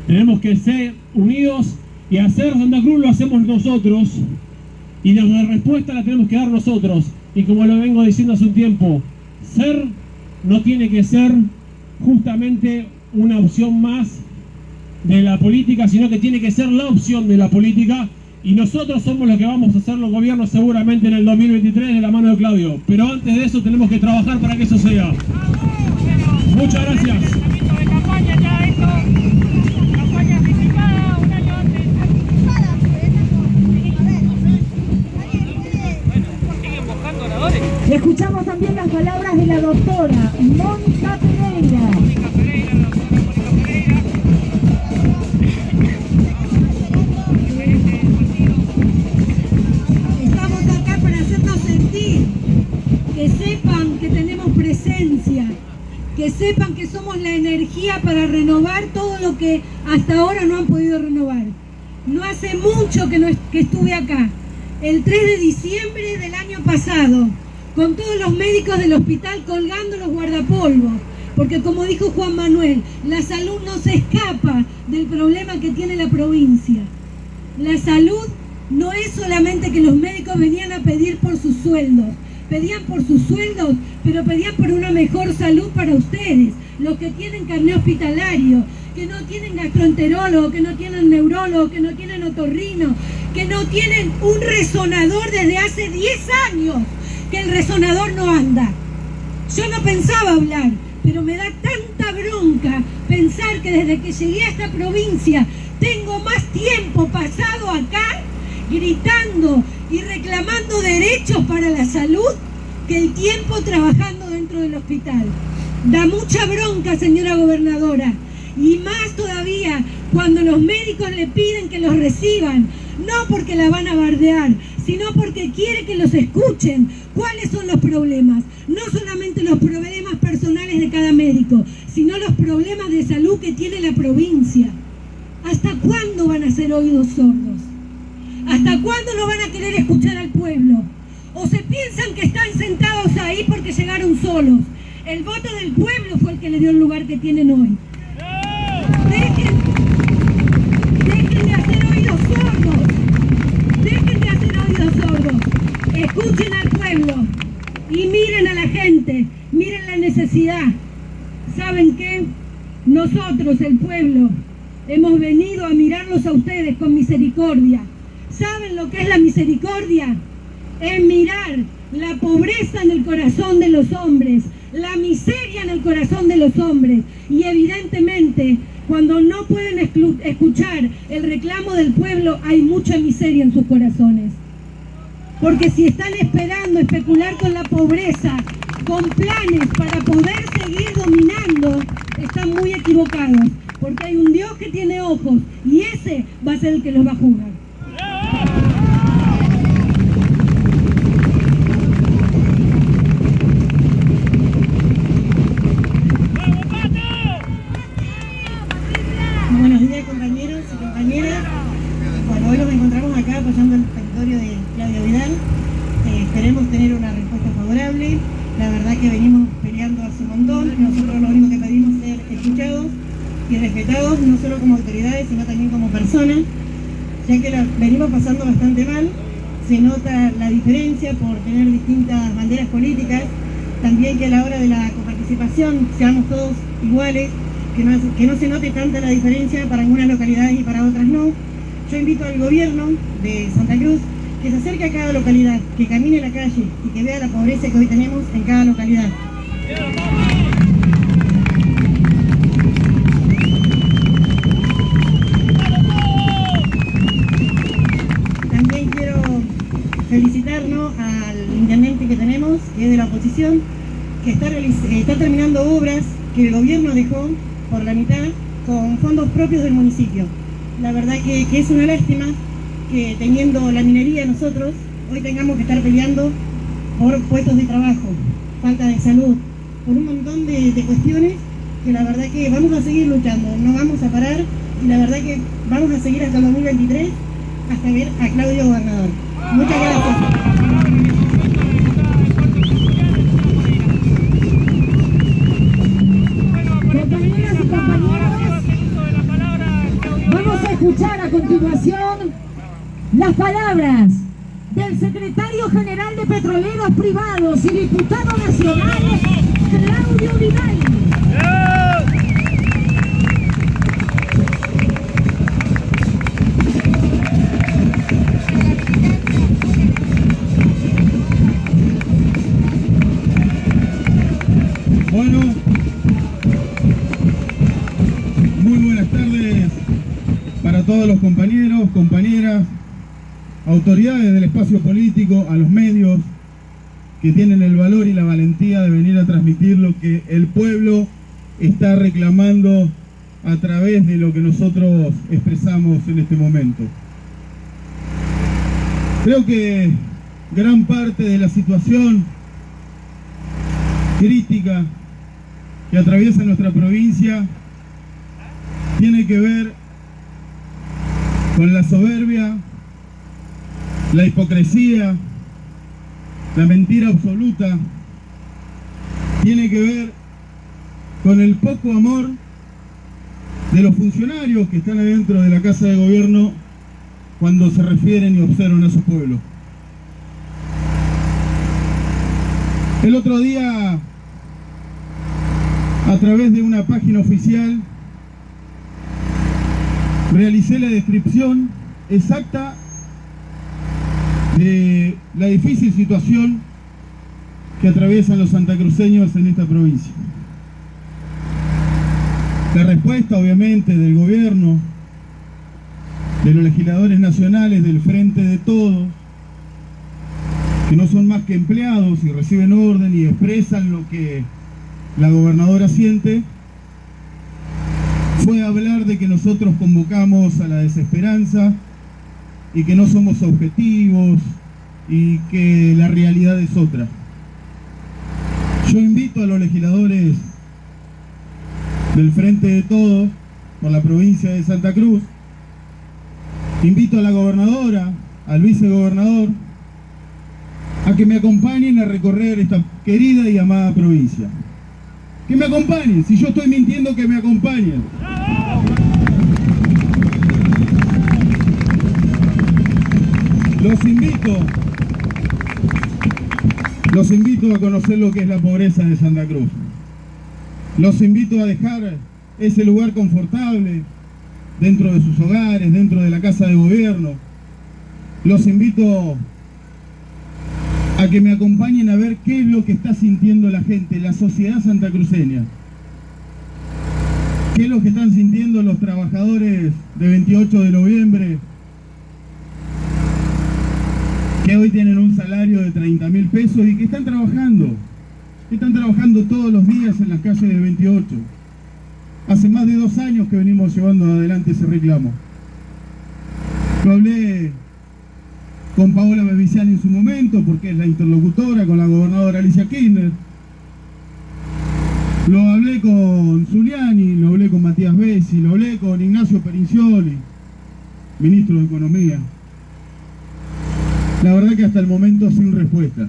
tenemos que ser unidos y hacer Santa Cruz lo hacemos nosotros y la respuesta la tenemos que dar nosotros. Y como lo vengo diciendo hace un tiempo, SER no tiene que ser justamente una opción más de la política, sino que tiene que ser la opción de la política. Y nosotros somos los que vamos a hacer los gobiernos seguramente en el 2023 de la mano de Claudio. Pero antes de eso tenemos que trabajar para que eso sea. Muchas gracias. Y escuchamos también las palabras de la doctora Mónica Pereira. Que sepan que tenemos presencia, que sepan que somos la energía para renovar todo lo que hasta ahora no han podido renovar. No hace mucho que estuve acá, el 3 de diciembre del año pasado, con todos los médicos del hospital colgando los guardapolvos, porque como dijo Juan Manuel, la salud no se escapa del problema que tiene la provincia. La salud no es solamente que los médicos venían a pedir por sus sueldos, pedían por sus sueldos, pero pedían por una mejor salud para ustedes, los que tienen carné hospitalario, que no tienen gastroenterólogo, que no tienen neurólogo, que no tienen otorrino, que no tienen un resonador desde hace 10 años, que el resonador no anda. Yo no pensaba hablar, pero me da tanta bronca pensar que desde que llegué a esta provincia tengo más tiempo pasado acá gritando y reclamando derechos para la salud que el tiempo trabajando dentro del hospital. Da mucha bronca, señora gobernadora, y más todavía cuando los médicos le piden que los reciban, no porque la van a bardear, sino porque quiere que los escuchen. ¿Cuáles son los problemas? No solamente los problemas personales de cada médico, sino los problemas de salud que tiene la provincia. ¿Hasta cuándo van a ser oídos sordos? ¿Hasta cuándo no van a querer escuchar al pueblo? ¿O se piensan que están sentados ahí porque llegaron solos? El voto del pueblo fue el que le dio el lugar que tienen hoy. Dejen de hacer oídos sordos. Dejen de hacer oídos sordos. Escuchen al pueblo. pueblo y miren a la gente, miren la necesidad. ¿Saben qué? Nosotros, el pueblo, hemos venido a mirarlos a ustedes con misericordia. ¿Saben lo que es la misericordia? Es mirar la pobreza en el corazón de los hombres, la miseria en el corazón de los hombres. Y evidentemente, cuando no pueden escuchar el reclamo del pueblo, hay mucha miseria en sus corazones. Porque si están esperando especular con la pobreza, con planes para poder seguir dominando, están muy equivocados. Porque hay un Dios que tiene ojos y ese va a ser el que los va a juzgar. Buenos días, compañeros y compañeras. Bueno, hoy nos encontramos acá apoyando el territorio de Claudia Vidal. Esperemos tener una respuesta favorable. La verdad que venimos peleando hace un montón. Nosotros lo único que pedimos es ser escuchados y respetados, no solo como autoridades, sino también como personas, ya que la venimos pasando bastante mal. Se nota la diferencia por tener distintas banderas políticas. También que a la hora de la coparticipación seamos todos iguales, que no se note tanta la diferencia para algunas localidades y para otras no. Yo invito al gobierno de Santa Cruz que se acerque a cada localidad, que camine la calle y que vea la pobreza que hoy tenemos en cada localidad. También quiero felicitarnos al intendente que tenemos, que es de la oposición, que está terminando obras que el gobierno dejó por la mitad con fondos propios del municipio. La verdad que es una lástima que teniendo la minería nosotros hoy tengamos que estar peleando por puestos de trabajo, falta de salud, por un montón de cuestiones que la verdad que vamos a seguir luchando, no vamos a parar y la verdad que vamos a seguir hasta el 2023 hasta ver a Claudio gobernador. Muchas gracias. Vamos a escuchar a continuación las palabras del secretario general de Petroleros Privados y diputado nacional, Claudio Vidal. Bueno, muy buenas tardes para todos los compañeros, compañeras, autoridades del espacio político, a los medios que tienen el valor y la valentía de venir a transmitir lo que el pueblo está reclamando a través de lo que nosotros expresamos en este momento. Creo que gran parte de la situación crítica que atraviesa nuestra provincia tiene que ver con la soberbia, la hipocresía, la mentira absoluta, tiene que ver con el poco amor de los funcionarios que están adentro de la Casa de Gobierno cuando se refieren y observan a su pueblo. El otro día, a través de una página oficial, realicé la descripción exacta de la difícil situación que atraviesan los santacruceños en esta provincia. La respuesta, obviamente, del gobierno, de los legisladores nacionales, del Frente de Todos, que no son más que empleados y reciben orden y expresan lo que la gobernadora siente, fue hablar de que nosotros convocamos a la desesperanza y que no somos objetivos y que la realidad es otra. Yo invito a los legisladores del Frente de Todos por la provincia de Santa Cruz, invito a la gobernadora, al vicegobernador, a que me acompañen a recorrer esta querida y amada provincia. Que me acompañen, si yo estoy mintiendo, que me acompañen. Los invito Los invito a conocer lo que es la pobreza de Santa Cruz. Los invito a dejar ese lugar confortable dentro de sus hogares, dentro de la casa de gobierno. Los invito a que me acompañen a ver qué es lo que está sintiendo la gente, la sociedad santacruceña. ¿Qué es lo que están sintiendo los trabajadores de 28 de noviembre? Que hoy tienen un salario de 30.000 pesos y que están trabajando todos los días en las calles de 28. Hace más de 2 años que venimos llevando adelante ese reclamo. Lo hablé con Paola Beviciani en su momento, porque es la interlocutora con la gobernadora Alicia Kirchner. Lo hablé con Zuliani, lo hablé con Matías Bessi, lo hablé con Ignacio Perincioli, ministro de Economía. La verdad que hasta el momento sin respuesta.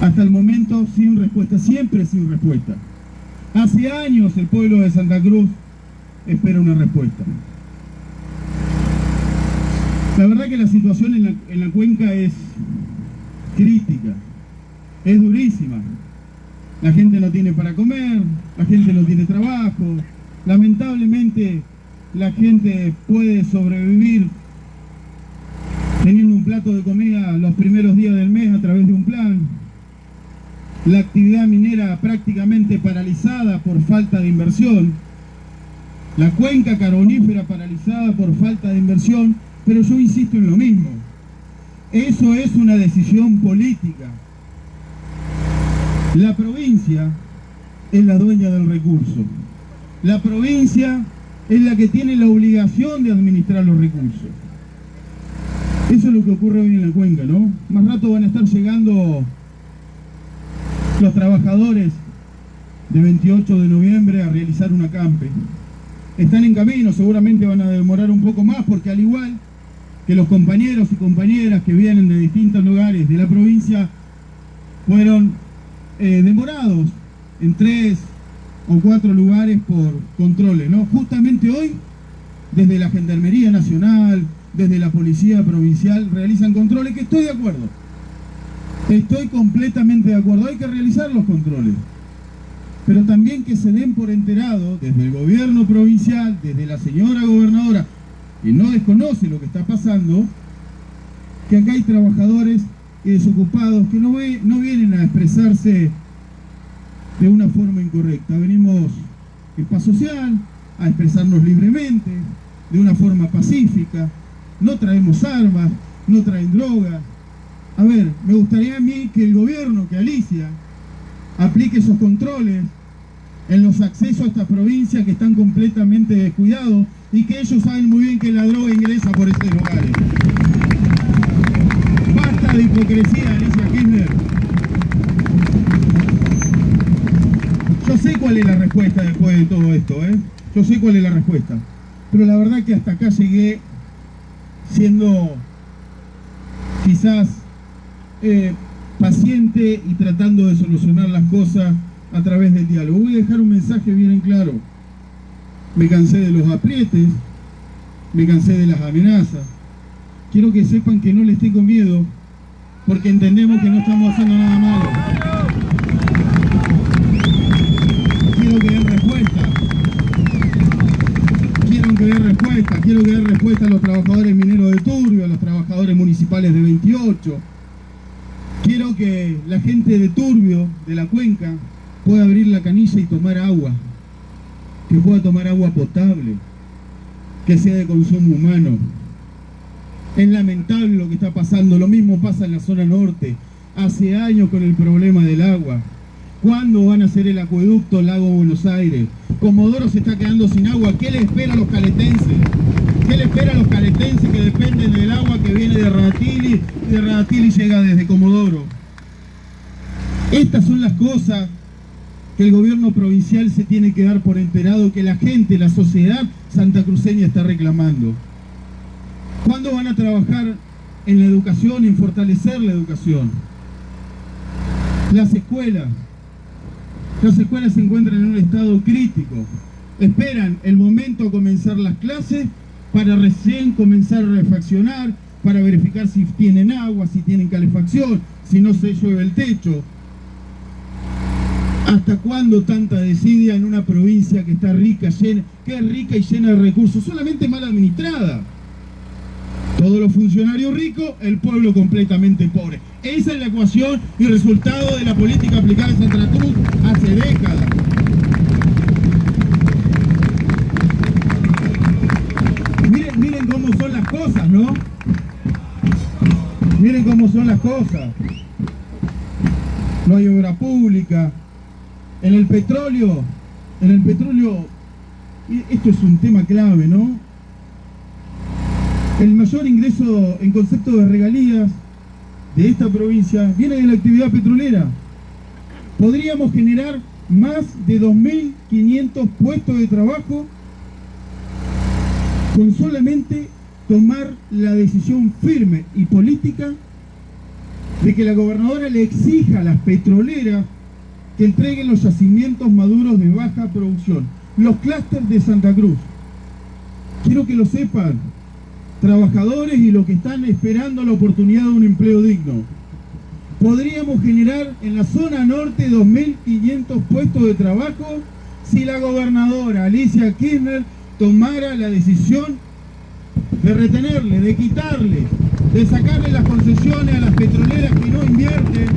Hasta el momento sin respuesta, siempre sin respuesta. Hace años el pueblo de Santa Cruz espera una respuesta. La verdad que la situación en la cuenca es crítica, es durísima. La gente no tiene para comer, la gente no tiene trabajo. Lamentablemente la gente puede sobrevivir teniendo un plato de comida los primeros días del mes a través de un plan. La actividad minera prácticamente paralizada por falta de inversión. La cuenca carbonífera paralizada por falta de inversión. Pero yo insisto en lo mismo. Eso es una decisión política. La provincia es la dueña del recurso. La provincia es la que tiene la obligación de administrar los recursos. Eso es lo que ocurre hoy en la cuenca, ¿no? Más rato van a estar llegando los trabajadores de 28 de noviembre a realizar un acampe. Están en camino, seguramente van a demorar un poco más, porque al igual que los compañeros y compañeras que vienen de distintos lugares de la provincia, fueron demorados en 3 o 4 lugares por controles, ¿no? Justamente hoy, desde la Gendarmería Nacional, desde la Policía Provincial, realizan controles, que estoy de acuerdo. Estoy completamente de acuerdo, hay que realizar los controles. Pero también que se den por enterado, desde el gobierno provincial, desde la señora gobernadora, que no desconoce lo que está pasando, que acá hay trabajadores desocupados que no vienen a expresarse de una forma incorrecta. Venimos en paz social, a expresarnos libremente, de una forma pacífica. No traemos armas, no traen drogas. A ver, me gustaría a mí que el gobierno, que Alicia, aplique esos controles en los accesos a esta provincia que están completamente descuidados y que ellos saben muy bien que la droga ingresa por esos lugares. Basta de hipocresía, Alicia Kirchner. Yo sé cuál es la respuesta después de todo esto, Yo sé cuál es la respuesta. Pero la verdad que hasta acá llegué siendo quizás paciente y tratando de solucionar las cosas a través del diálogo. Voy a dejar un mensaje bien en claro. Me cansé de los aprietes, me cansé de las amenazas. Quiero que sepan que no les tengo miedo, porque entendemos que no estamos haciendo nada malo. Quiero que den respuesta. Quiero que den respuesta a los trabajadores mineros de Turbio, a los trabajadores municipales de 28. Quiero que la gente de Turbio, de la cuenca, pueda abrir la canilla y tomar agua. Que pueda tomar agua potable, que sea de consumo humano. Es lamentable lo que está pasando, lo mismo pasa en la zona norte, hace años con el problema del agua. ¿Cuándo van a hacer el acueducto Lago Buenos Aires? Comodoro se está quedando sin agua, ¿qué le espera a los caletenses? ¿Qué le espera a los caletenses que dependen del agua que viene de Radatili y de Radatili llega desde Comodoro? Estas son las cosas que el gobierno provincial se tiene que dar por enterado, que la gente, la sociedad santacruceña está reclamando. ¿Cuándo van a trabajar en la educación, en fortalecer la educación? Las escuelas se encuentran en un estado crítico. Esperan el momento de comenzar las clases para recién comenzar a refaccionar, para verificar si tienen agua, si tienen calefacción. calefacción si no se llueve el techo? ¿Hasta cuándo tanta desidia en una provincia que está rica, que es rica y llena de recursos, solamente mal administrada? Todos los funcionarios ricos, el pueblo completamente pobre. Esa es la ecuación y resultado de la política aplicada en Santa Cruz hace décadas. Miren cómo son las cosas, ¿no? Miren cómo son las cosas. No hay obra pública. En el petróleo, y esto es un tema clave, ¿no? El mayor ingreso en concepto de regalías de esta provincia viene de la actividad petrolera. Podríamos generar más de 2.500 puestos de trabajo con solamente tomar la decisión firme y política de que la gobernadora le exija a las petroleras que entreguen los yacimientos maduros de baja producción, los clústeres de Santa Cruz. Quiero que lo sepan, trabajadores y los que están esperando la oportunidad de un empleo digno. Podríamos generar en la zona norte 2.500 puestos de trabajo si la gobernadora Alicia Kirchner tomara la decisión de retenerle, de quitarle, de sacarle las concesiones a las petroleras que no invierten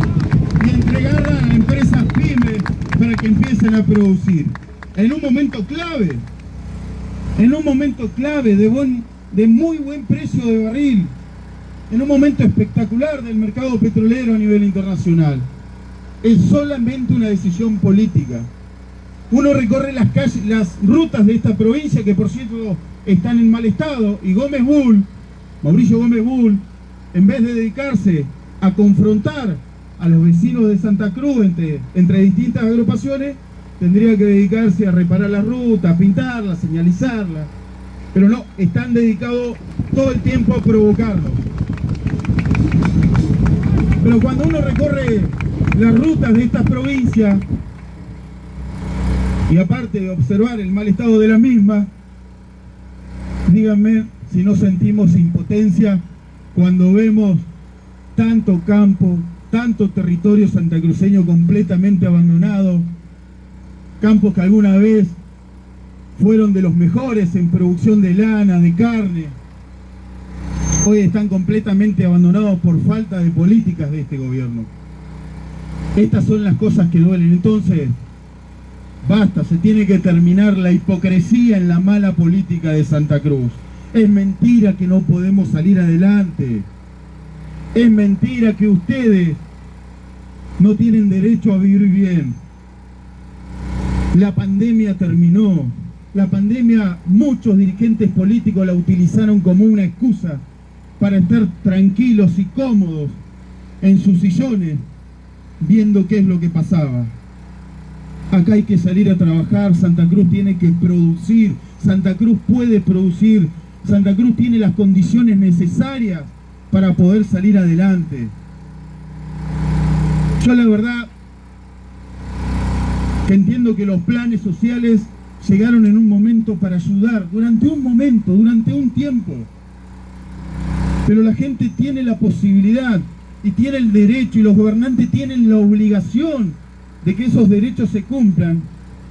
y entregarlas a empresas pymes para que empiecen a producir. En un momento clave de muy buen precio de barril, en un momento espectacular del mercado petrolero a nivel internacional. Es solamente una decisión política. Uno recorre las calles, las rutas de esta provincia, que por cierto están en mal estado, y Mauricio Gómez Bull, en vez de dedicarse a confrontar a los vecinos de Santa Cruz entre distintas agrupaciones, tendría que dedicarse a reparar las rutas, pintarlas, señalizarlas. Pero no, están dedicados todo el tiempo a provocarlos. Pero cuando uno recorre las rutas de esta provincia, y aparte de observar el mal estado de la misma, díganme si no sentimos impotencia cuando vemos tanto campo, tanto territorio santacruceño completamente abandonado, campos que alguna vez fueron de los mejores en producción de lana, de carne, hoy están completamente abandonados por falta de políticas de este gobierno. Estas son las cosas que duelen. Entonces, basta, se tiene que terminar la hipocresía en la mala política de Santa Cruz. Es mentira que no podemos salir adelante. Es mentira que ustedes no tienen derecho a vivir bien. La pandemia terminó. La pandemia, muchos dirigentes políticos la utilizaron como una excusa para estar tranquilos y cómodos en sus sillones, viendo qué es lo que pasaba. Acá hay que salir a trabajar, Santa Cruz tiene que producir, Santa Cruz puede producir, Santa Cruz tiene las condiciones necesarias para poder salir adelante. Yo la verdad que entiendo que los planes sociales llegaron en un momento para ayudar, durante un tiempo. Pero la gente tiene la posibilidad y tiene el derecho, y los gobernantes tienen la obligación de que esos derechos se cumplan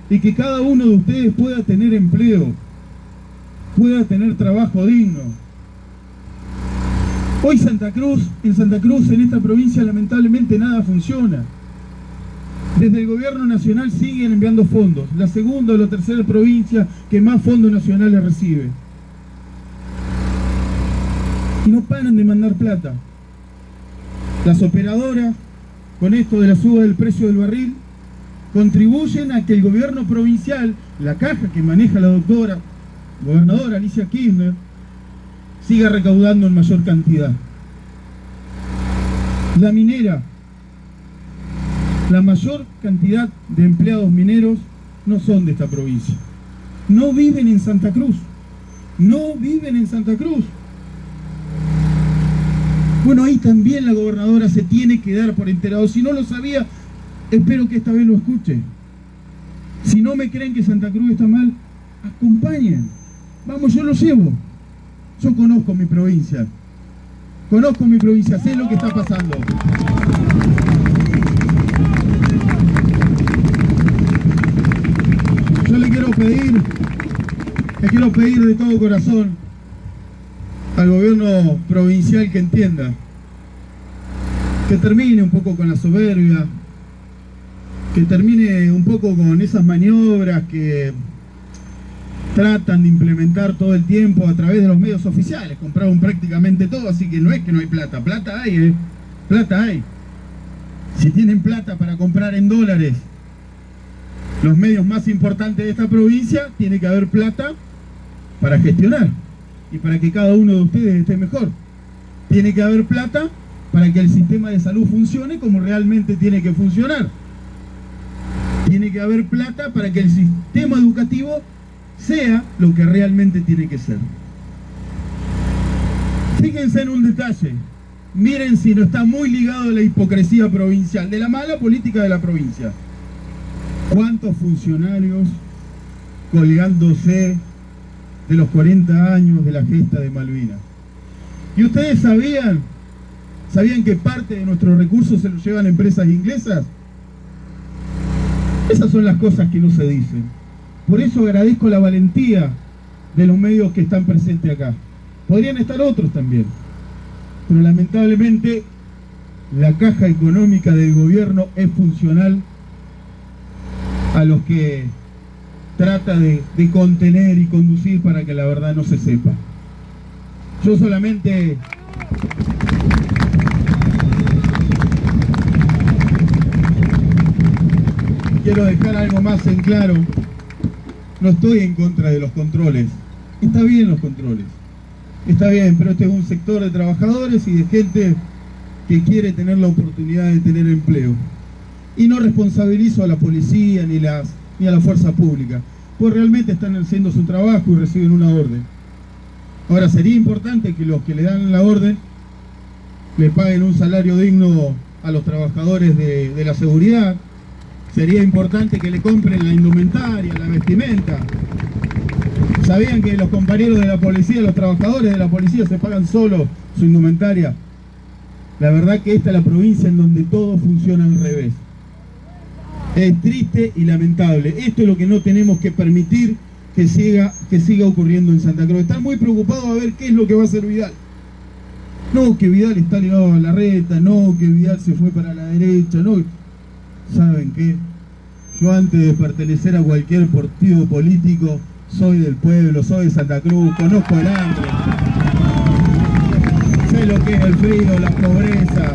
y que cada uno de ustedes pueda tener empleo, pueda tener trabajo digno. Hoy en Santa Cruz, en esta provincia, lamentablemente nada funciona. Desde el gobierno nacional siguen enviando fondos, la segunda o la tercera provincia que más fondos nacionales recibe. Y no paran de mandar plata. Las operadoras, con esto de la suba del precio del barril, contribuyen a que el gobierno provincial, la caja que maneja la gobernadora Alicia Kirchner, siga recaudando en mayor cantidad. La minera, la mayor cantidad de empleados mineros no son de esta provincia. No viven en Santa Cruz. No viven en Santa Cruz. Bueno, ahí también la gobernadora se tiene que dar por enterado. Si no lo sabía, espero que esta vez lo escuche. Si no me creen que Santa Cruz está mal, acompañen. Vamos, yo lo llevo. Yo conozco mi provincia. Conozco mi provincia, sé lo que está pasando. Yo le quiero pedir de todo corazón al gobierno provincial que entienda, que termine un poco con la soberbia, que termine un poco con esas maniobras que tratan de implementar todo el tiempo a través de los medios oficiales. Compraron prácticamente todo, así que no es que no hay plata, plata hay, plata hay. Si tienen plata para comprar en dólares los medios más importantes de esta provincia, tiene que haber plata para gestionar y para que cada uno de ustedes esté mejor. Tiene que haber plata para que el sistema de salud funcione como realmente tiene que funcionar. Tiene que haber plata para que el sistema educativo sea lo que realmente tiene que ser. Fíjense en un detalle, miren si no está muy ligado a la hipocresía provincial, de la mala política de la provincia. ¿Cuántos funcionarios colgándose de los 40 años de la gesta de Malvinas? ¿Y ustedes sabían que parte de nuestros recursos se los llevan empresas inglesas? Esas son las cosas que no se dicen. Por eso agradezco la valentía de los medios que están presentes acá. Podrían estar otros también, pero lamentablemente la caja económica del gobierno es funcional a los que trata de contener y conducir para que la verdad no se sepa. Yo solamente quiero dejar algo más en claro. No estoy en contra de los controles. Está bien los controles, está bien, pero este es un sector de trabajadores y de gente que quiere tener la oportunidad de tener empleo. Y no responsabilizo a la policía ni a la fuerza pública, pues realmente están haciendo su trabajo y reciben una orden. Ahora, sería importante que los que le dan la orden le paguen un salario digno a los trabajadores de la seguridad. Sería importante que le compren la indumentaria, la vestimenta. ¿Sabían que los compañeros de la policía, los trabajadores de la policía se pagan solo su indumentaria? La verdad que esta es la provincia en donde todo funciona al revés. Es triste y lamentable. Esto es lo que no tenemos que permitir que siga ocurriendo en Santa Cruz. Están muy preocupados a ver qué es lo que va a hacer Vidal. No, que Vidal está ligado a la reta, no, que Vidal se fue para la derecha, no. ¿Saben qué? Yo antes de pertenecer a cualquier partido político, soy del pueblo, soy de Santa Cruz, conozco el hambre, sé lo que es el frío, la pobreza.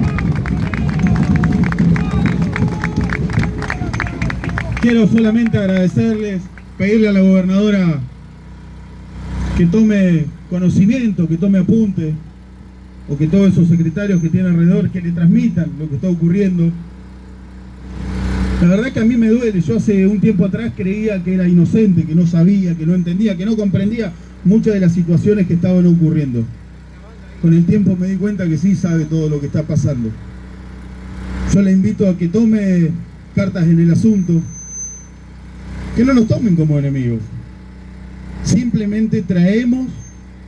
Quiero solamente agradecerles, pedirle a la gobernadora que tome conocimiento, que tome apunte, o que todos esos secretarios que tiene alrededor, que le transmitan lo que está ocurriendo. La verdad que a mí me duele. Yo hace un tiempo atrás creía que era inocente, que no sabía, que no entendía, que no comprendía muchas de las situaciones que estaban ocurriendo. Con el tiempo me di cuenta que sí sabe todo lo que está pasando. Yo le invito a que tome cartas en el asunto, que no nos tomen como enemigos. Simplemente traemos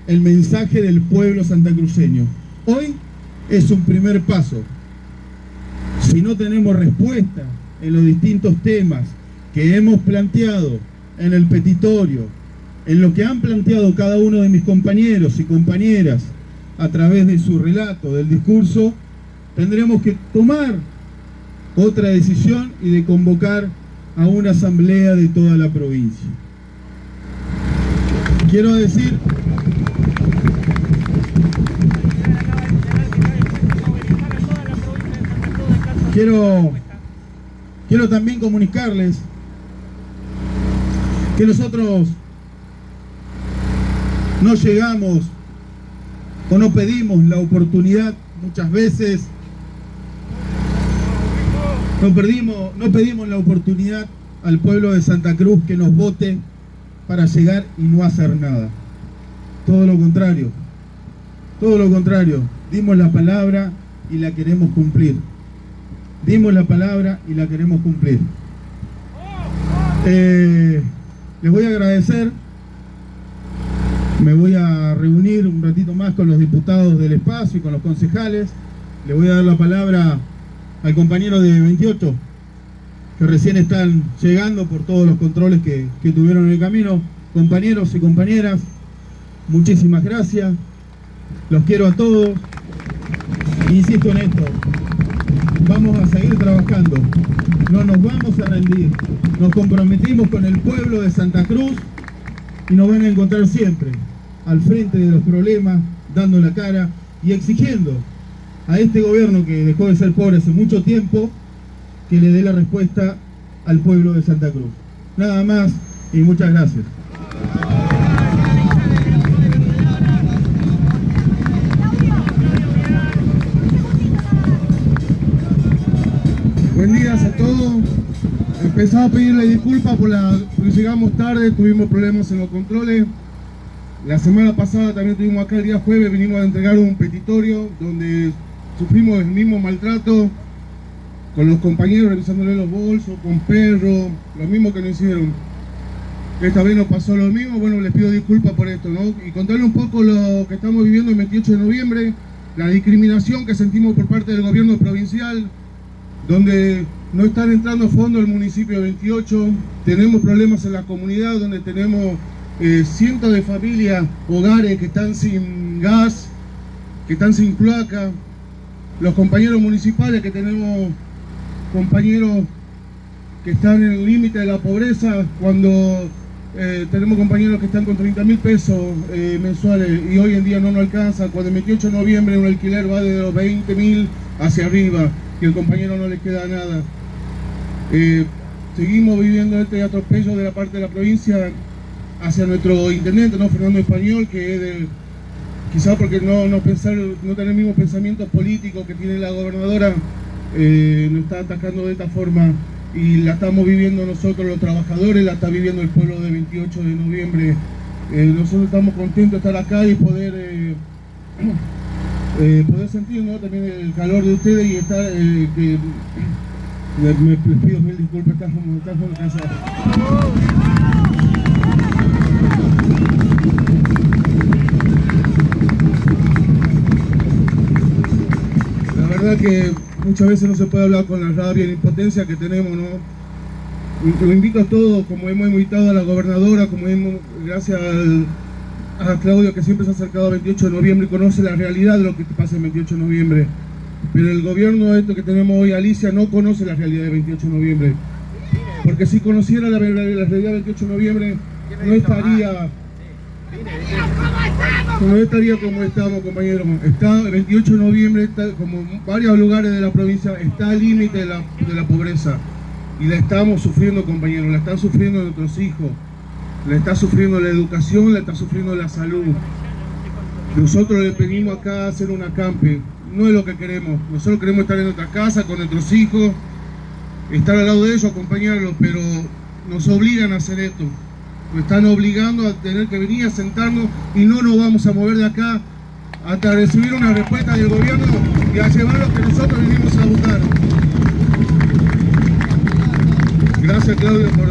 el mensaje del pueblo santacruceño. Hoy es un primer paso. Si no tenemos respuesta en los distintos temas que hemos planteado en el petitorio, en lo que han planteado cada uno de mis compañeros y compañeras a través de su relato, del discurso, tendremos que tomar otra decisión y de convocar a una asamblea de toda la provincia. Quiero decir Quiero también comunicarles que nosotros no llegamos o no pedimos la oportunidad, muchas veces no pedimos la oportunidad al pueblo de Santa Cruz que nos vote para llegar y no hacer nada. Todo lo contrario, dimos la palabra y la queremos cumplir. Dimos la palabra y la queremos cumplir. Les voy a agradecer Me voy a reunir un ratito más con los diputados del espacio y con los concejales. Le voy a dar la palabra al compañero de 28, que recién están llegando por todos los controles que tuvieron en el camino. Compañeros y compañeras, muchísimas gracias. Los quiero a todos. Insisto en esto, vamos a seguir trabajando, no nos vamos a rendir. Nos comprometimos con el pueblo de Santa Cruz y nos van a encontrar siempre al frente de los problemas, dando la cara y exigiendo a este gobierno que dejó de ser pobre hace mucho tiempo, que le dé la respuesta al pueblo de Santa Cruz. Nada más y muchas gracias. Buen día a todos. Empezaba a pedirle disculpas porque llegamos tarde, tuvimos problemas en los controles. La semana pasada también tuvimos acá el día jueves, vinimos a entregar un petitorio donde sufrimos el mismo maltrato con los compañeros revisándole los bolsos, con perros, lo mismo que nos hicieron. Esta vez nos pasó lo mismo, bueno, les pido disculpas por esto, ¿no? Y contarle un poco lo que estamos viviendo el 28 de noviembre, la discriminación que sentimos por parte del gobierno provincial, donde no están entrando fondos al municipio de 28, tenemos problemas en la comunidad donde tenemos cientos de familias, hogares que están sin gas, que están sin placa, los compañeros municipales que tenemos compañeros que están en el límite de la pobreza, cuando tenemos compañeros que están con 30.000 pesos mensuales y hoy en día no nos alcanza, cuando el 28 de noviembre un alquiler va de los 20.000 hacia arriba y el compañero no le queda nada. Seguimos viviendo este atropello de la parte de la provincia hacia nuestro intendente, ¿no? Fernando Español, que es quizás porque no tener el mismo pensamiento político que tiene la gobernadora, nos está atacando de esta forma y la estamos viviendo nosotros los trabajadores, la está viviendo el pueblo de 28 de noviembre. Nosotros estamos contentos de estar acá y poder sentir, ¿no? También el calor de ustedes y estar les pido mil disculpas, estamos cansados. La verdad que muchas veces no se puede hablar con la rabia y la impotencia que tenemos, ¿no? Lo invito a todos, como hemos invitado a la gobernadora, gracias a Claudio, que siempre se ha acercado a 28 de noviembre y conoce la realidad de lo que pasa el 28 de noviembre. Pero el gobierno que tenemos hoy, Alicia, no conoce la realidad del 28 de noviembre. Porque si conociera la realidad del 28 de noviembre, no estaría como estamos, compañeros. El 28 de noviembre, está, como en varios lugares de la provincia, está al límite de la pobreza. Y la estamos sufriendo, compañeros, la están sufriendo nuestros hijos. La está sufriendo la educación, la está sufriendo la salud. Nosotros le pedimos acá a hacer un acampe, no es lo que queremos. Nosotros queremos estar en nuestra casa con nuestros hijos, estar al lado de ellos, acompañarlos, pero nos obligan a hacer esto. Nos están obligando a tener que venir a sentarnos y no nos vamos a mover de acá hasta recibir una respuesta del gobierno y a llevar lo que nosotros vinimos a buscar. Gracias, Claudio, por